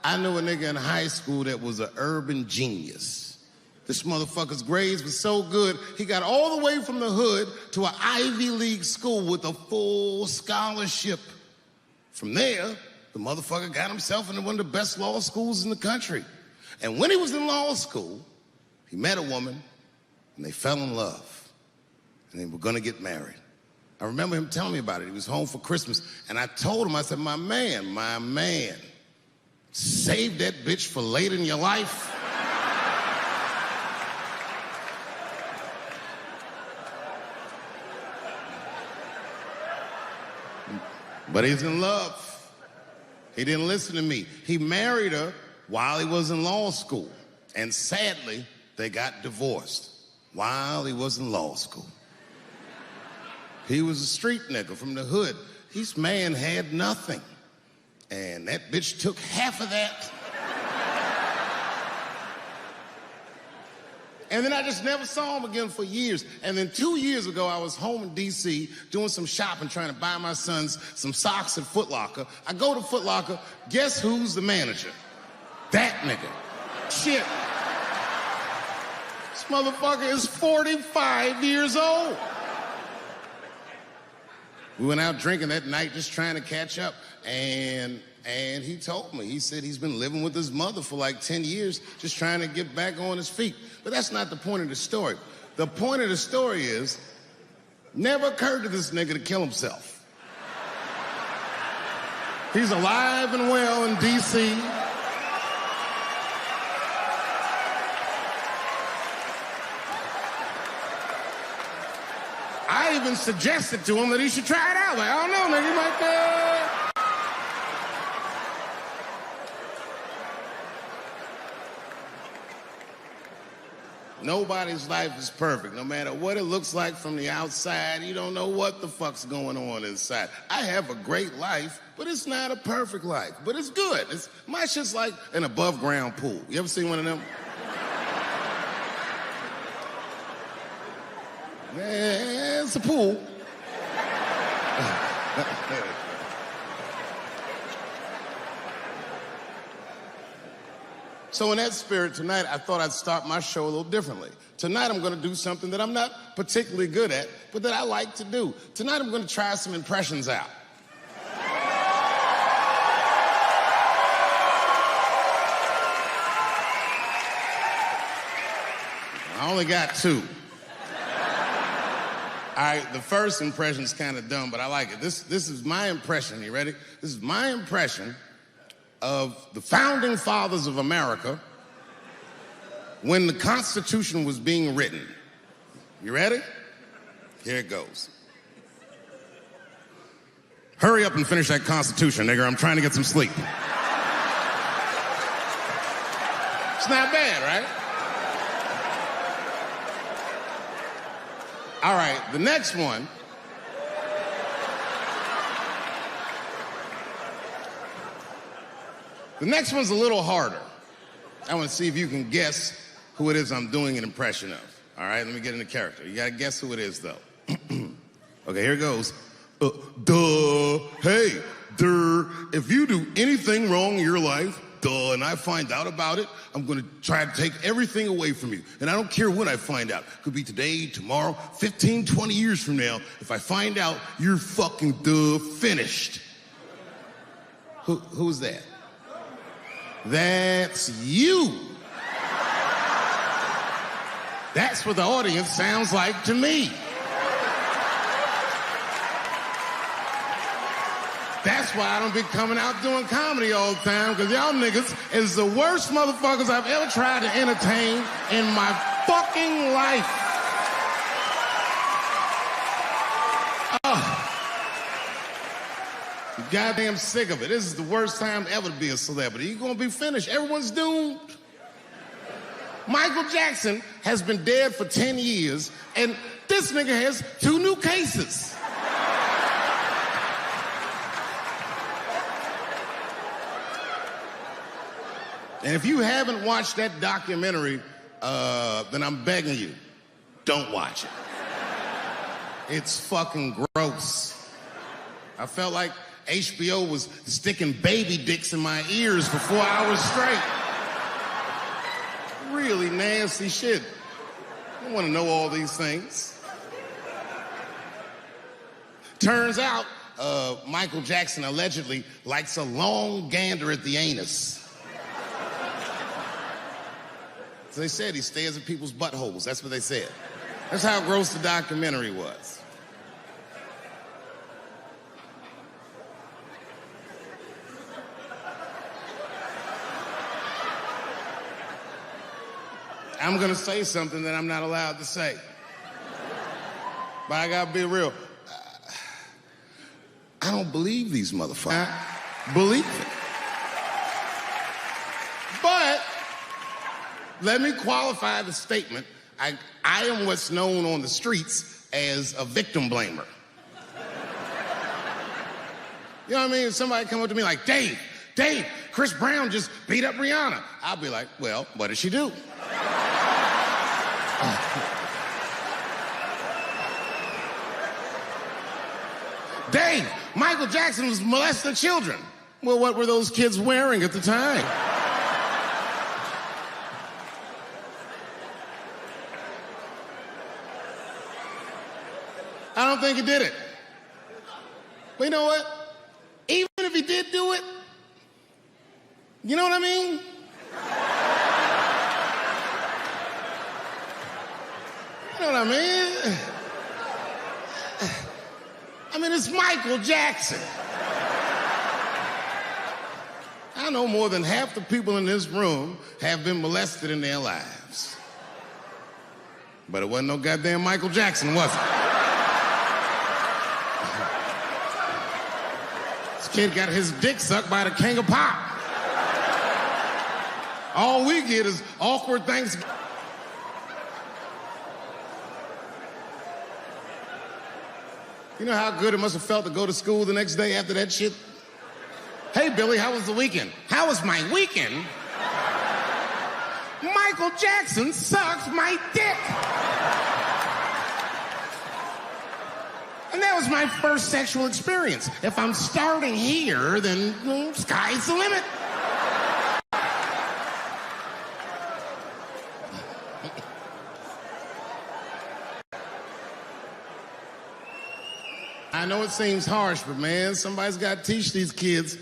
I knew a nigga in high school that was an urban genius. This motherfucker's grades were so good, he got all the way from the hood to an Ivy League school with a full scholarship. From there, the motherfucker got himself into one of the best law schools in the country. And when he was in law school, he met a woman, and they fell in love, and they were gonna get married. I remember him telling me about it. He was home for Christmas, and I told him, I said, my man, save that bitch for later in your life. But he's in love. He didn't listen to me. He married her while he was in law school. And sadly, they got divorced while he was in law school. He was a street nigga from the hood. This man had nothing. And that bitch took half of that. And then I just never saw him again for years. And then 2 years ago, I was home in D.C. doing some shopping, trying to buy my sons some socks at Foot Locker. I go to Foot Locker, guess who's the manager? That nigga. Shit. This motherfucker is 45 years old. We went out drinking that night, just trying to catch up. And he told me, he said he's been living with his mother for like 10 years, just trying to get back on his feet. But that's not the point of the story. The point of the story is, never occurred to this nigga to kill himself. He's alive and well in D.C. I even suggested to him that he should try it out. Like, I don't know, nigga, he might Nobody's life is perfect. No matter what it looks like from the outside, you don't know what the fuck's going on inside. I have a great life, but it's not a perfect life. But it's good. My shit's like an above ground pool. You ever seen one of them? Yeah, it's a pool. So in that spirit, tonight, I thought I'd start my show a little differently. Tonight, I'm going to do something that I'm not particularly good at, but that I like to do. Tonight, I'm going to try some impressions out. I only got 2. All right, the first impression's kind of dumb, but I like it. This is my impression. You ready? This is my impression of the founding fathers of America when the Constitution was being written. You ready? Here it goes. Hurry up and finish that Constitution, nigger. I'm trying to get some sleep. It's not bad, right? All right, the next one. The next one's a little harder. I want to see if you can guess who it is I'm doing an impression of. All right, let me get into character. You got to guess who it is, though. Okay, here it goes. Hey, if you do anything wrong in your life, and I find out about it, I'm going to try to take everything away from you. And I don't care when I find out. Could be today, tomorrow, 15, 20 years from now. If I find out, you're fucking finished. Who's that? That's you. That's what the audience sounds like to me. That's why I don't be coming out doing comedy all the time, because y'all niggas is the worst motherfuckers I've ever tried to entertain in my fucking life. I'm goddamn sick of it. This is the worst time ever to be a celebrity. You're gonna be finished. Everyone's doomed. Michael Jackson has been dead for 10 years, and this nigga has 2 new cases. And if you haven't watched that documentary, then I'm begging you, don't watch it. It's fucking gross. I felt like HBO was sticking baby dicks in my ears for 4 hours straight. Really nasty shit. I don't want to know all these things. Turns out, Michael Jackson allegedly likes a long gander at the anus. So they said he stares at people's buttholes. That's what they said. That's how gross the documentary was. I'm gonna say something that I'm not allowed to say. But I gotta be real. I don't believe these motherfuckers. I believe it. But let me qualify the statement. I am what's known on the streets as a victim blamer. You know what I mean? If somebody come up to me like, Dave, Chris Brown just beat up Rihanna. I'll be like, well, what did she do? Dave, Michael Jackson was molesting children. Well, what were those kids wearing at the time? I don't think he did it. But you know what? Even if he did do it, you know what I mean? You know what I mean? I mean, it's Michael Jackson. I know more than half the people in this room have been molested in their lives. But it wasn't no goddamn Michael Jackson, was it? This kid got his dick sucked by the king of pop. All we get is awkward things. You know how good it must have felt to go to school the next day after that shit? Hey, Billy, how was the weekend? How was my weekend? Michael Jackson sucked my dick. And that was my first sexual experience. If I'm starting here, then sky's the limit. I know it seems harsh, but man, somebody's got to teach these kids.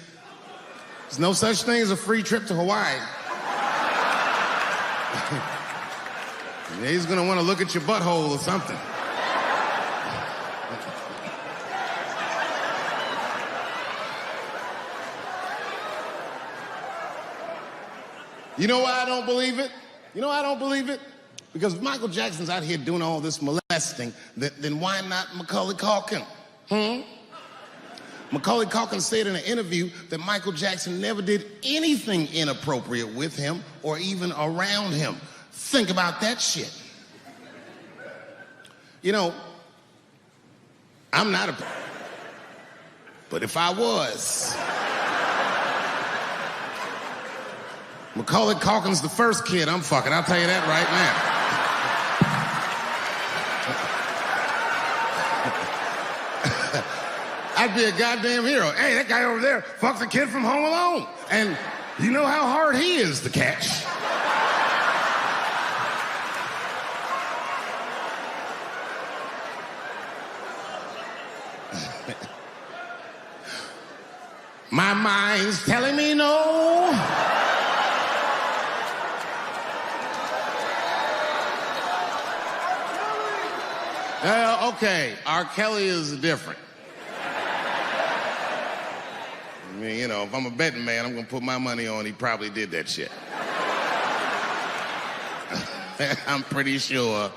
There's no such thing as a free trip to Hawaii. He's gonna want to look at your butthole or something. You know why I don't believe it? You know why I don't believe it? Because if Michael Jackson's out here doing all this molesting, then why not Macaulay Culkin? Macaulay Culkin said in an interview that Michael Jackson never did anything inappropriate with him or even around him. Think about that shit. You know, I'm not a... But if I was... Macaulay Culkin's the first kid I'm fucking, I'll tell you that right now. I'd be a goddamn hero. Hey, that guy over there fucks a kid from Home Alone. And you know how hard he is to catch. My mind's telling me no. Okay, R. Kelly is different. I mean, you know, if I'm a betting man, I'm gonna put my money on he probably did that shit. I'm pretty sure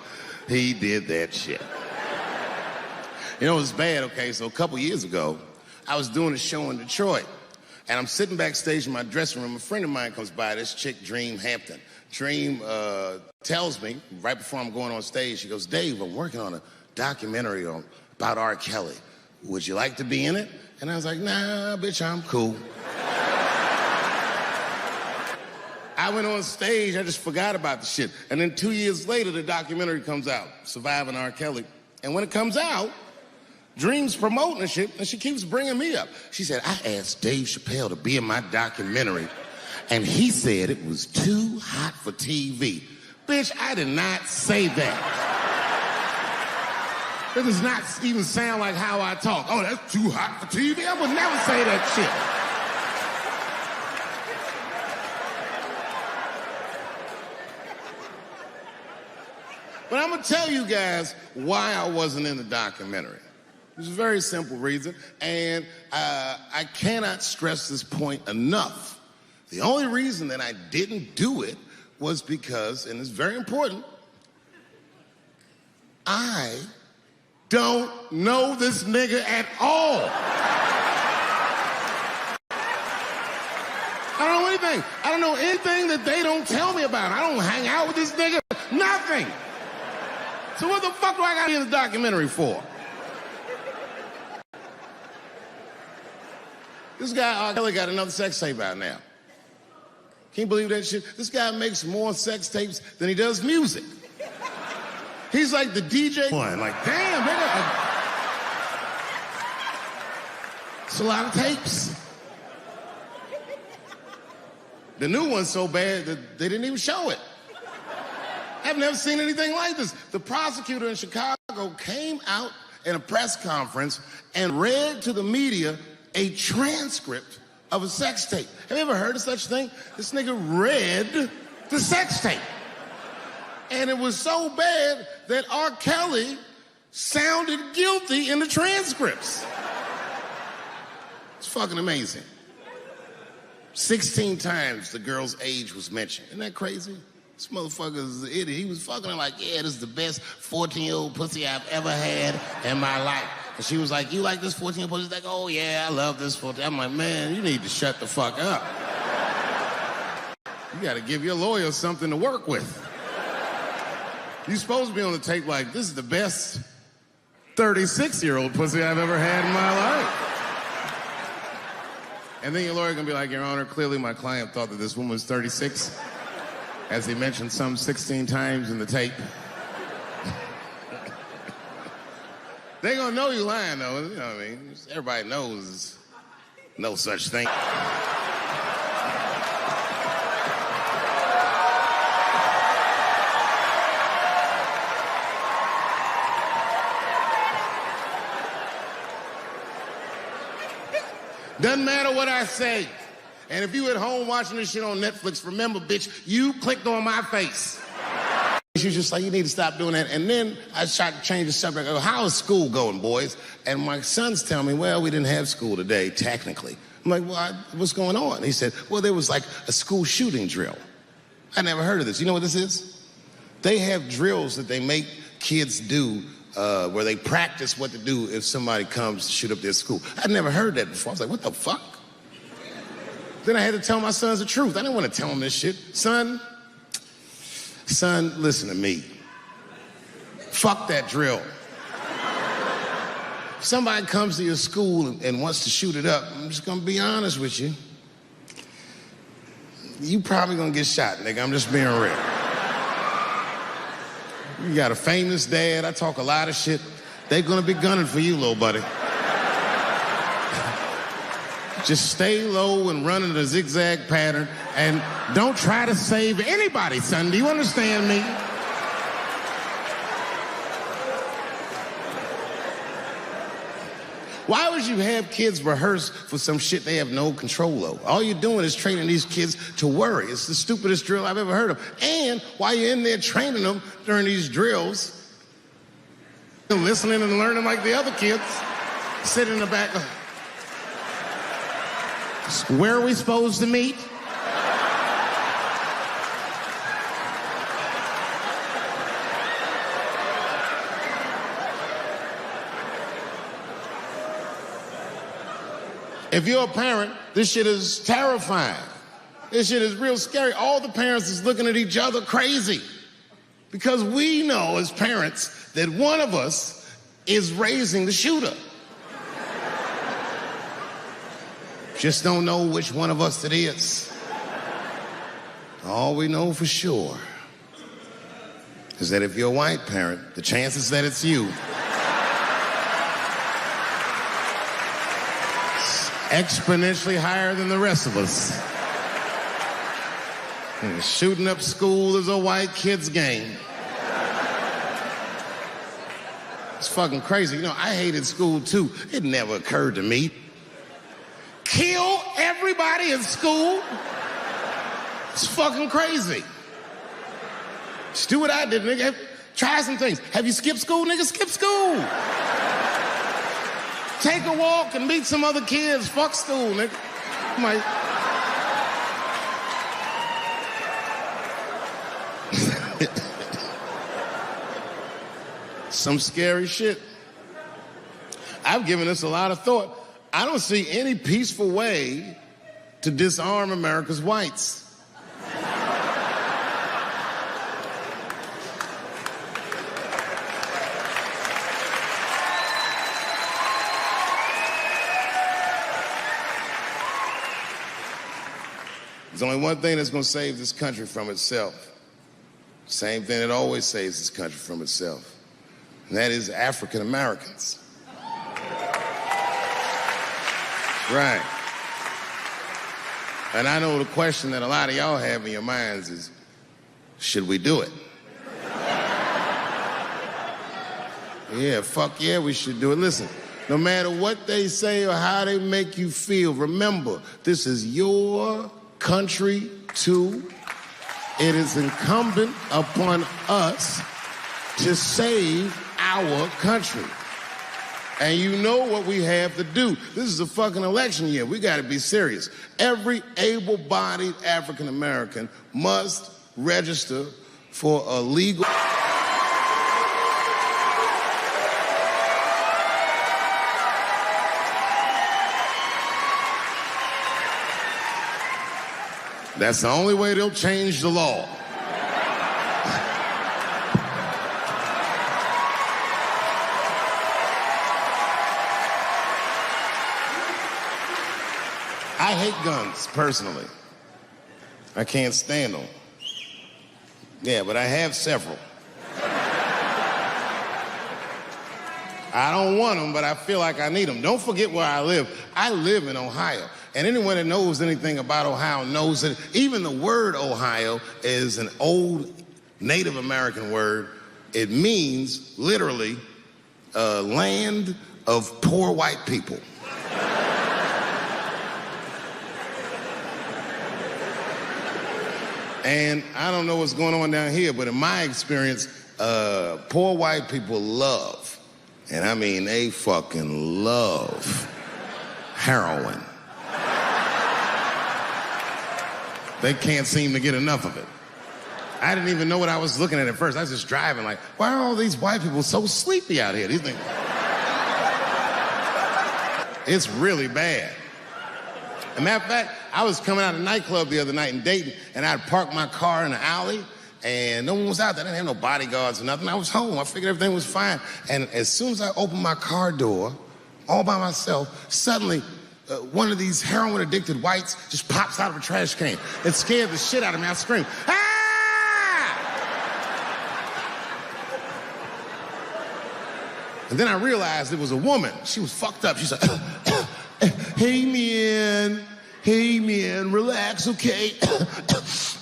he did that shit. You know, it's bad, okay? So a couple years ago, I was doing a show in Detroit, and I'm sitting backstage in my dressing room. A friend of mine comes by, this chick, Dream Hampton. Dream tells me, right before I'm going on stage, she goes, Dave, I'm working on a documentary about R. Kelly. Would you like to be in it? And I was like, nah, bitch, I'm cool. I went on stage, I just forgot about the shit. And then 2 years later, the documentary comes out, Surviving R. Kelly. And when it comes out, Dream's promoting the shit, and she keeps bringing me up. She said, I asked Dave Chappelle to be in my documentary, and he said it was too hot for TV. Bitch, I did not say that. It does not even sound like how I talk. Oh, that's too hot for TV? I would never say that shit. But I'm gonna tell you guys why I wasn't in the documentary. There's a very simple reason, and I cannot stress this point enough. The only reason that I didn't do it was because, and it's very important, I don't know this nigga at all. I don't know anything. I don't know anything that they don't tell me about. I don't hang out with this nigga. Nothing. So what the fuck do I got to be in the documentary for? This guy, R. Kelly, got another sex tape out now. Can't believe that shit. This guy makes more sex tapes than he does music. He's like the DJ one. Like, damn, nigga. It's a lot of tapes. The new one's so bad that they didn't even show it. I've never seen anything like this. The prosecutor in Chicago came out in a press conference and read to the media a transcript of a sex tape. Have you ever heard of such a thing? This nigga read the sex tape. And it was so bad that R. Kelly sounded guilty in the transcripts. It's fucking amazing. 16 times the girl's age was mentioned. Isn't that crazy? This motherfucker's an idiot. He was fucking her like, yeah, this is the best 14-year-old pussy I've ever had in my life. And she was like, you like this 14-year-old pussy? He's like, oh, yeah, I love this 14. I'm like, man, you need to shut the fuck up. You got to give your lawyer something to work with. You're supposed to be on the tape like, this is the best 36-year-old pussy I've ever had in my life. And then your lawyer gonna be like, Your Honor, clearly my client thought that this woman was 36, as he mentioned some 16 times in the tape. They gonna know you lying, though. You know what I mean? Everybody knows no such thing. Doesn't matter what I say. And if you at home watching this shit on Netflix, remember, bitch, you clicked on my face. She's just like, you need to stop doing that. And then I tried to change the subject. I go, how is school going, boys? And my sons tell me, well, we didn't have school today, technically. I'm like, well, what's going on? And he said, well, there was like a school shooting drill. I never heard of this. You know what this is? They have drills that they make kids do where they practice what to do if somebody comes to shoot up their school. I'd never heard that before. I was like, what the fuck? Then I had to tell my sons the truth. I didn't want to tell them this shit. Son, listen to me. Fuck that drill. If somebody comes to your school and wants to shoot it up, I'm just gonna be honest with you. You probably gonna get shot, nigga. I'm just being real. You got a famous dad. I talk a lot of shit. They're gonna be gunning for you, little buddy. Just stay low and run in a zigzag pattern and don't try to save anybody, son. Do you understand me? Why would you have kids rehearse for some shit they have no control over? All you're doing is training these kids to worry. It's the stupidest drill I've ever heard of. And while you're in there training them during these drills, listening and learning like the other kids, sitting in the back. Where are we supposed to meet? If you're a parent, this shit is terrifying. This shit is real scary. All the parents is looking at each other crazy. Because we know as parents that one of us is raising the shooter. Just don't know which one of us it is. All we know for sure is that if you're a white parent, the chances that it's you exponentially higher than the rest of us. And shooting up school is a white kid's game. It's fucking crazy. You know, I hated school too. It never occurred to me. Kill everybody in school? It's fucking crazy. Just do what I did, nigga. Try some things. Have you skipped school, nigga? Skip school. Take a walk and meet some other kids. Fuck school, nigga. I'm like, some scary shit. I've given this a lot of thought. I don't see any peaceful way to disarm America's whites. There's only one thing that's going to save this country from itself. Same thing that always saves this country from itself. And that is African Americans. Right. And I know the question that a lot of y'all have in your minds is, should we do it? Yeah, fuck yeah, we should do it. Listen, no matter what they say or how they make you feel, remember, this is your country too. It is incumbent upon us to save our country. And you know what we have to do. This is a fucking election year. We got to be serious. Every able-bodied African American must register for a legal... That's the only way they'll change the law. I hate guns, personally. I can't stand them. Yeah, but I have several. I don't want them, but I feel like I need them. Don't forget where I live. I live in Ohio. And anyone that knows anything about Ohio knows that even the word Ohio is an old Native American word. It means, literally, land of poor white people. And I don't know what's going on down here, but in my experience, poor white people love, and I mean they fucking love, heroin. They can't seem to get enough of it. I didn't even know what I was looking at first. I was just driving like, why are all these white people so sleepy out here? These things... It's really bad. As a matter of fact, I was coming out of a nightclub the other night in Dayton, and I'd parked my car in the alley, and no one was out there. I didn't have no bodyguards or nothing. I was home. I figured everything was fine. And as soon as I opened my car door, all by myself, suddenly one of these heroin-addicted whites just pops out of a trash can. It scared the shit out of me. I screamed, ah! And then I realized it was a woman. She was fucked up. She's like, hey man, relax, okay?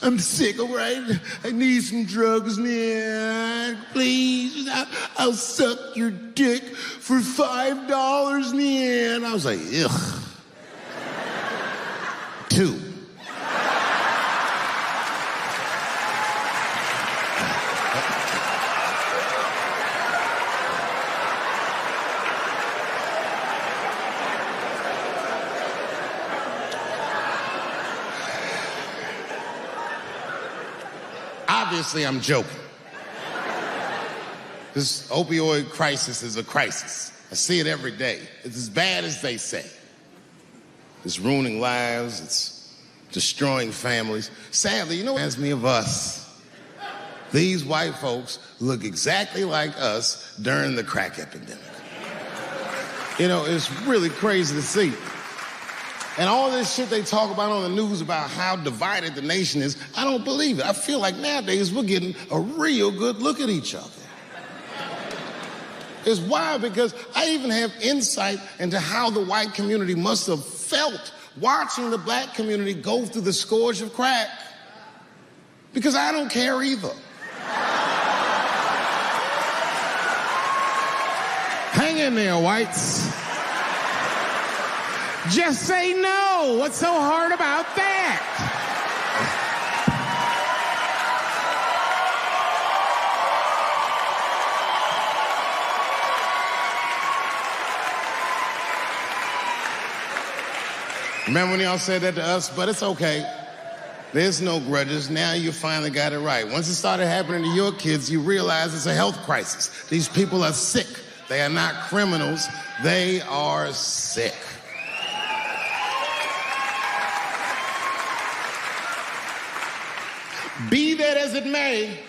I'm sick, all right? I need some drugs, man. Please, I'll suck your dick for $5, man. I was like, ugh. 2. Obviously, I'm joking. This opioid crisis is a crisis. I see it every day. It's as bad as they say. It's ruining lives. It's destroying families. Sadly, you know what reminds me of us? These white folks look exactly like us during the crack epidemic. You know, it's really crazy to see. And all this shit they talk about on the news about how divided the nation is, I don't believe it. I feel like nowadays we're getting a real good look at each other. It's wild because I even have insight into how the white community must have felt watching the black community go through the scourge of crack. Because I don't care either. Hang in there, whites. Just say no. What's so hard about that? Remember when y'all said that to us? But it's okay. There's no grudges. Now you finally got it right. Once it started happening to your kids, you realize it's a health crisis. These people are sick. They are not criminals. They are sick. Be that as it may,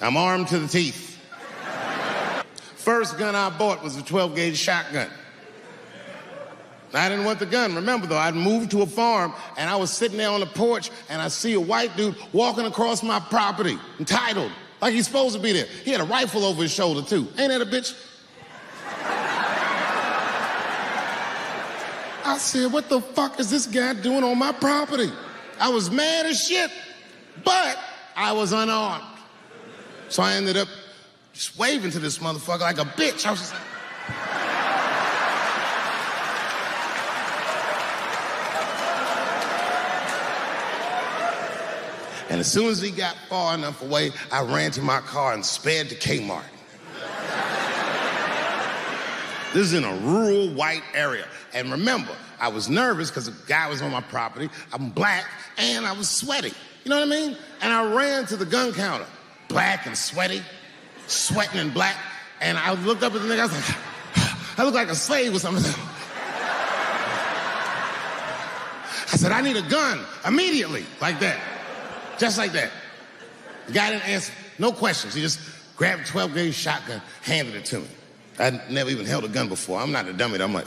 I'm armed to the teeth. First gun I bought was a 12-gauge shotgun. I didn't want the gun. Remember, though, I'd moved to a farm, and I was sitting there on the porch, and I see a white dude walking across my property, entitled, like he's supposed to be there. He had a rifle over his shoulder, too. Ain't that a bitch? I said, what the fuck is this guy doing on my property? I was mad as shit, but I was unarmed. So I ended up just waving to this motherfucker like a bitch. I was just like... And as soon as he got far enough away, I ran to my car and sped to Kmart. This is in a rural white area. And remember, I was nervous because the guy was on my property. I'm black and I was sweaty. You know what I mean? And I ran to the gun counter, black and sweaty, sweating and black. And I looked up at the nigga, I was like, I look like a slave or something. I said, I need a gun immediately, like that. Just like that. The guy didn't answer, no questions. He just grabbed a 12-gauge shotgun, handed it to me. I'd never even held a gun before. I'm not a dummy. I'm like,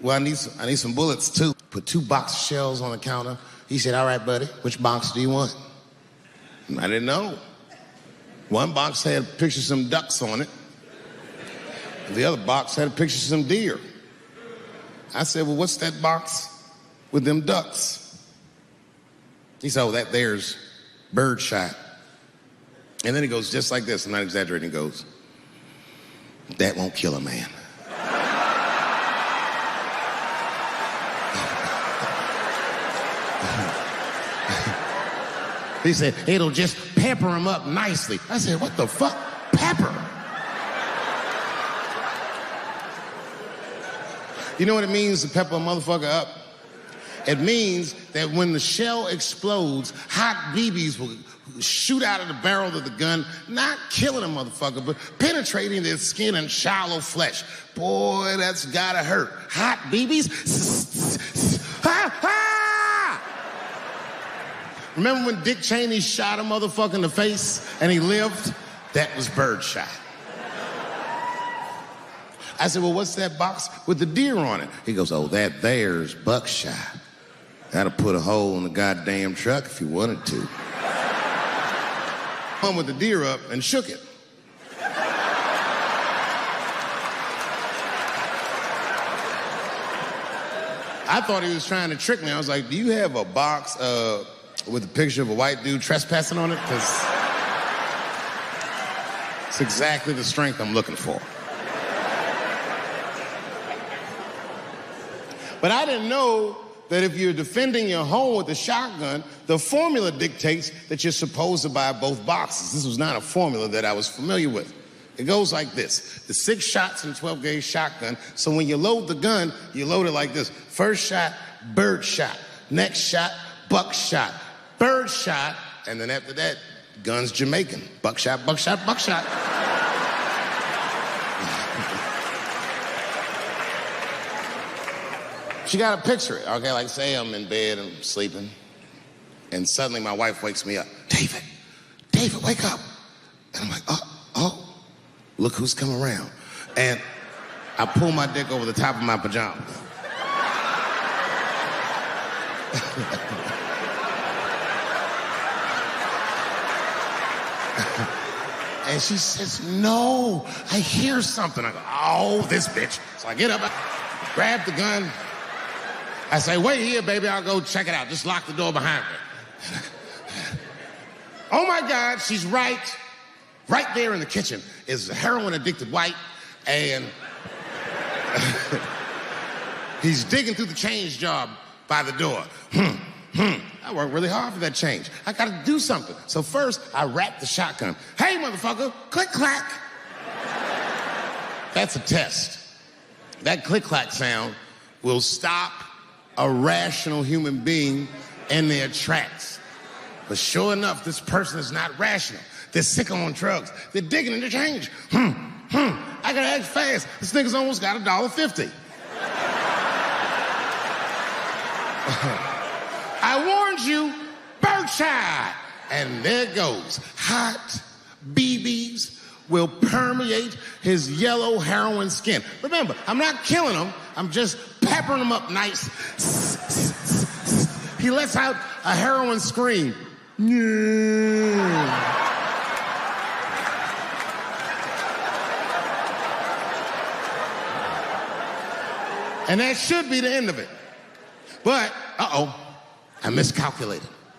well, I need some bullets too. Put 2 box of shells on the counter. He said, all right, buddy, which box do you want? And I didn't know. One box had a picture of some ducks on it. The other box had a picture of some deer. I said, well, what's that box with them ducks? He said, oh, that there's birdshot. And then he goes just like this, I'm not exaggerating, he goes, that won't kill a man. He said, it'll just pepper him up nicely. I said, what the fuck? Pepper? You know what it means to pepper a motherfucker up? It means that when the shell explodes, hot BBs will shoot out of the barrel of the gun, not killing a motherfucker, but penetrating their skin and shallow flesh. Boy, that's gotta hurt. Hot BBs? Ha, ha! Remember when Dick Cheney shot a motherfucker in the face and he lived? That was birdshot. I said, well, what's that box with the deer on it? He goes, oh, that there's buckshot. That'll put a hole in the goddamn truck if you wanted to. Hung with the deer up and shook it. I thought he was trying to trick me. I was like, do you have a box with a picture of a white dude trespassing on it? Because it's exactly the strength I'm looking for. But I didn't know that if you're defending your home with a shotgun, the formula dictates that you're supposed to buy both boxes. This was not a formula that I was familiar with. It goes like this. The 6 shots in a 12-gauge shotgun, so when you load the gun, you load it like this. First shot, bird shot. Next shot, buckshot. Bird shot, and then after that, gun's Jamaican. Buckshot, buckshot, buckshot. She got to picture it, okay? Like, say I'm in bed and sleeping, and suddenly my wife wakes me up. David, wake up. And I'm like, oh, look who's come around. And I pull my dick over the top of my pajamas. And she says, no, I hear something. I go, oh, this bitch. So I get up, I grab the gun. I say, wait here, baby, I'll go check it out. Just lock the door behind me. Oh my God, she's right there in the kitchen is a heroin-addicted white, and he's digging through the change jar by the door. I worked really hard for that change. I gotta do something. So first, I wrap the shotgun. Hey, motherfucker, click, clack. That's a test. That click, clack sound will stop a rational human being in their tracks. But sure enough, this person is not rational. They're sick on drugs. They're digging in the change. I gotta act fast. This nigga's almost got $1.50. I warned you, Berkshire. And there it goes. Hot BBs will permeate his yellow heroin skin. Remember, I'm not killing him. I'm just peppering him up nice. He lets out a heroin scream. And that should be the end of it. But, I miscalculated.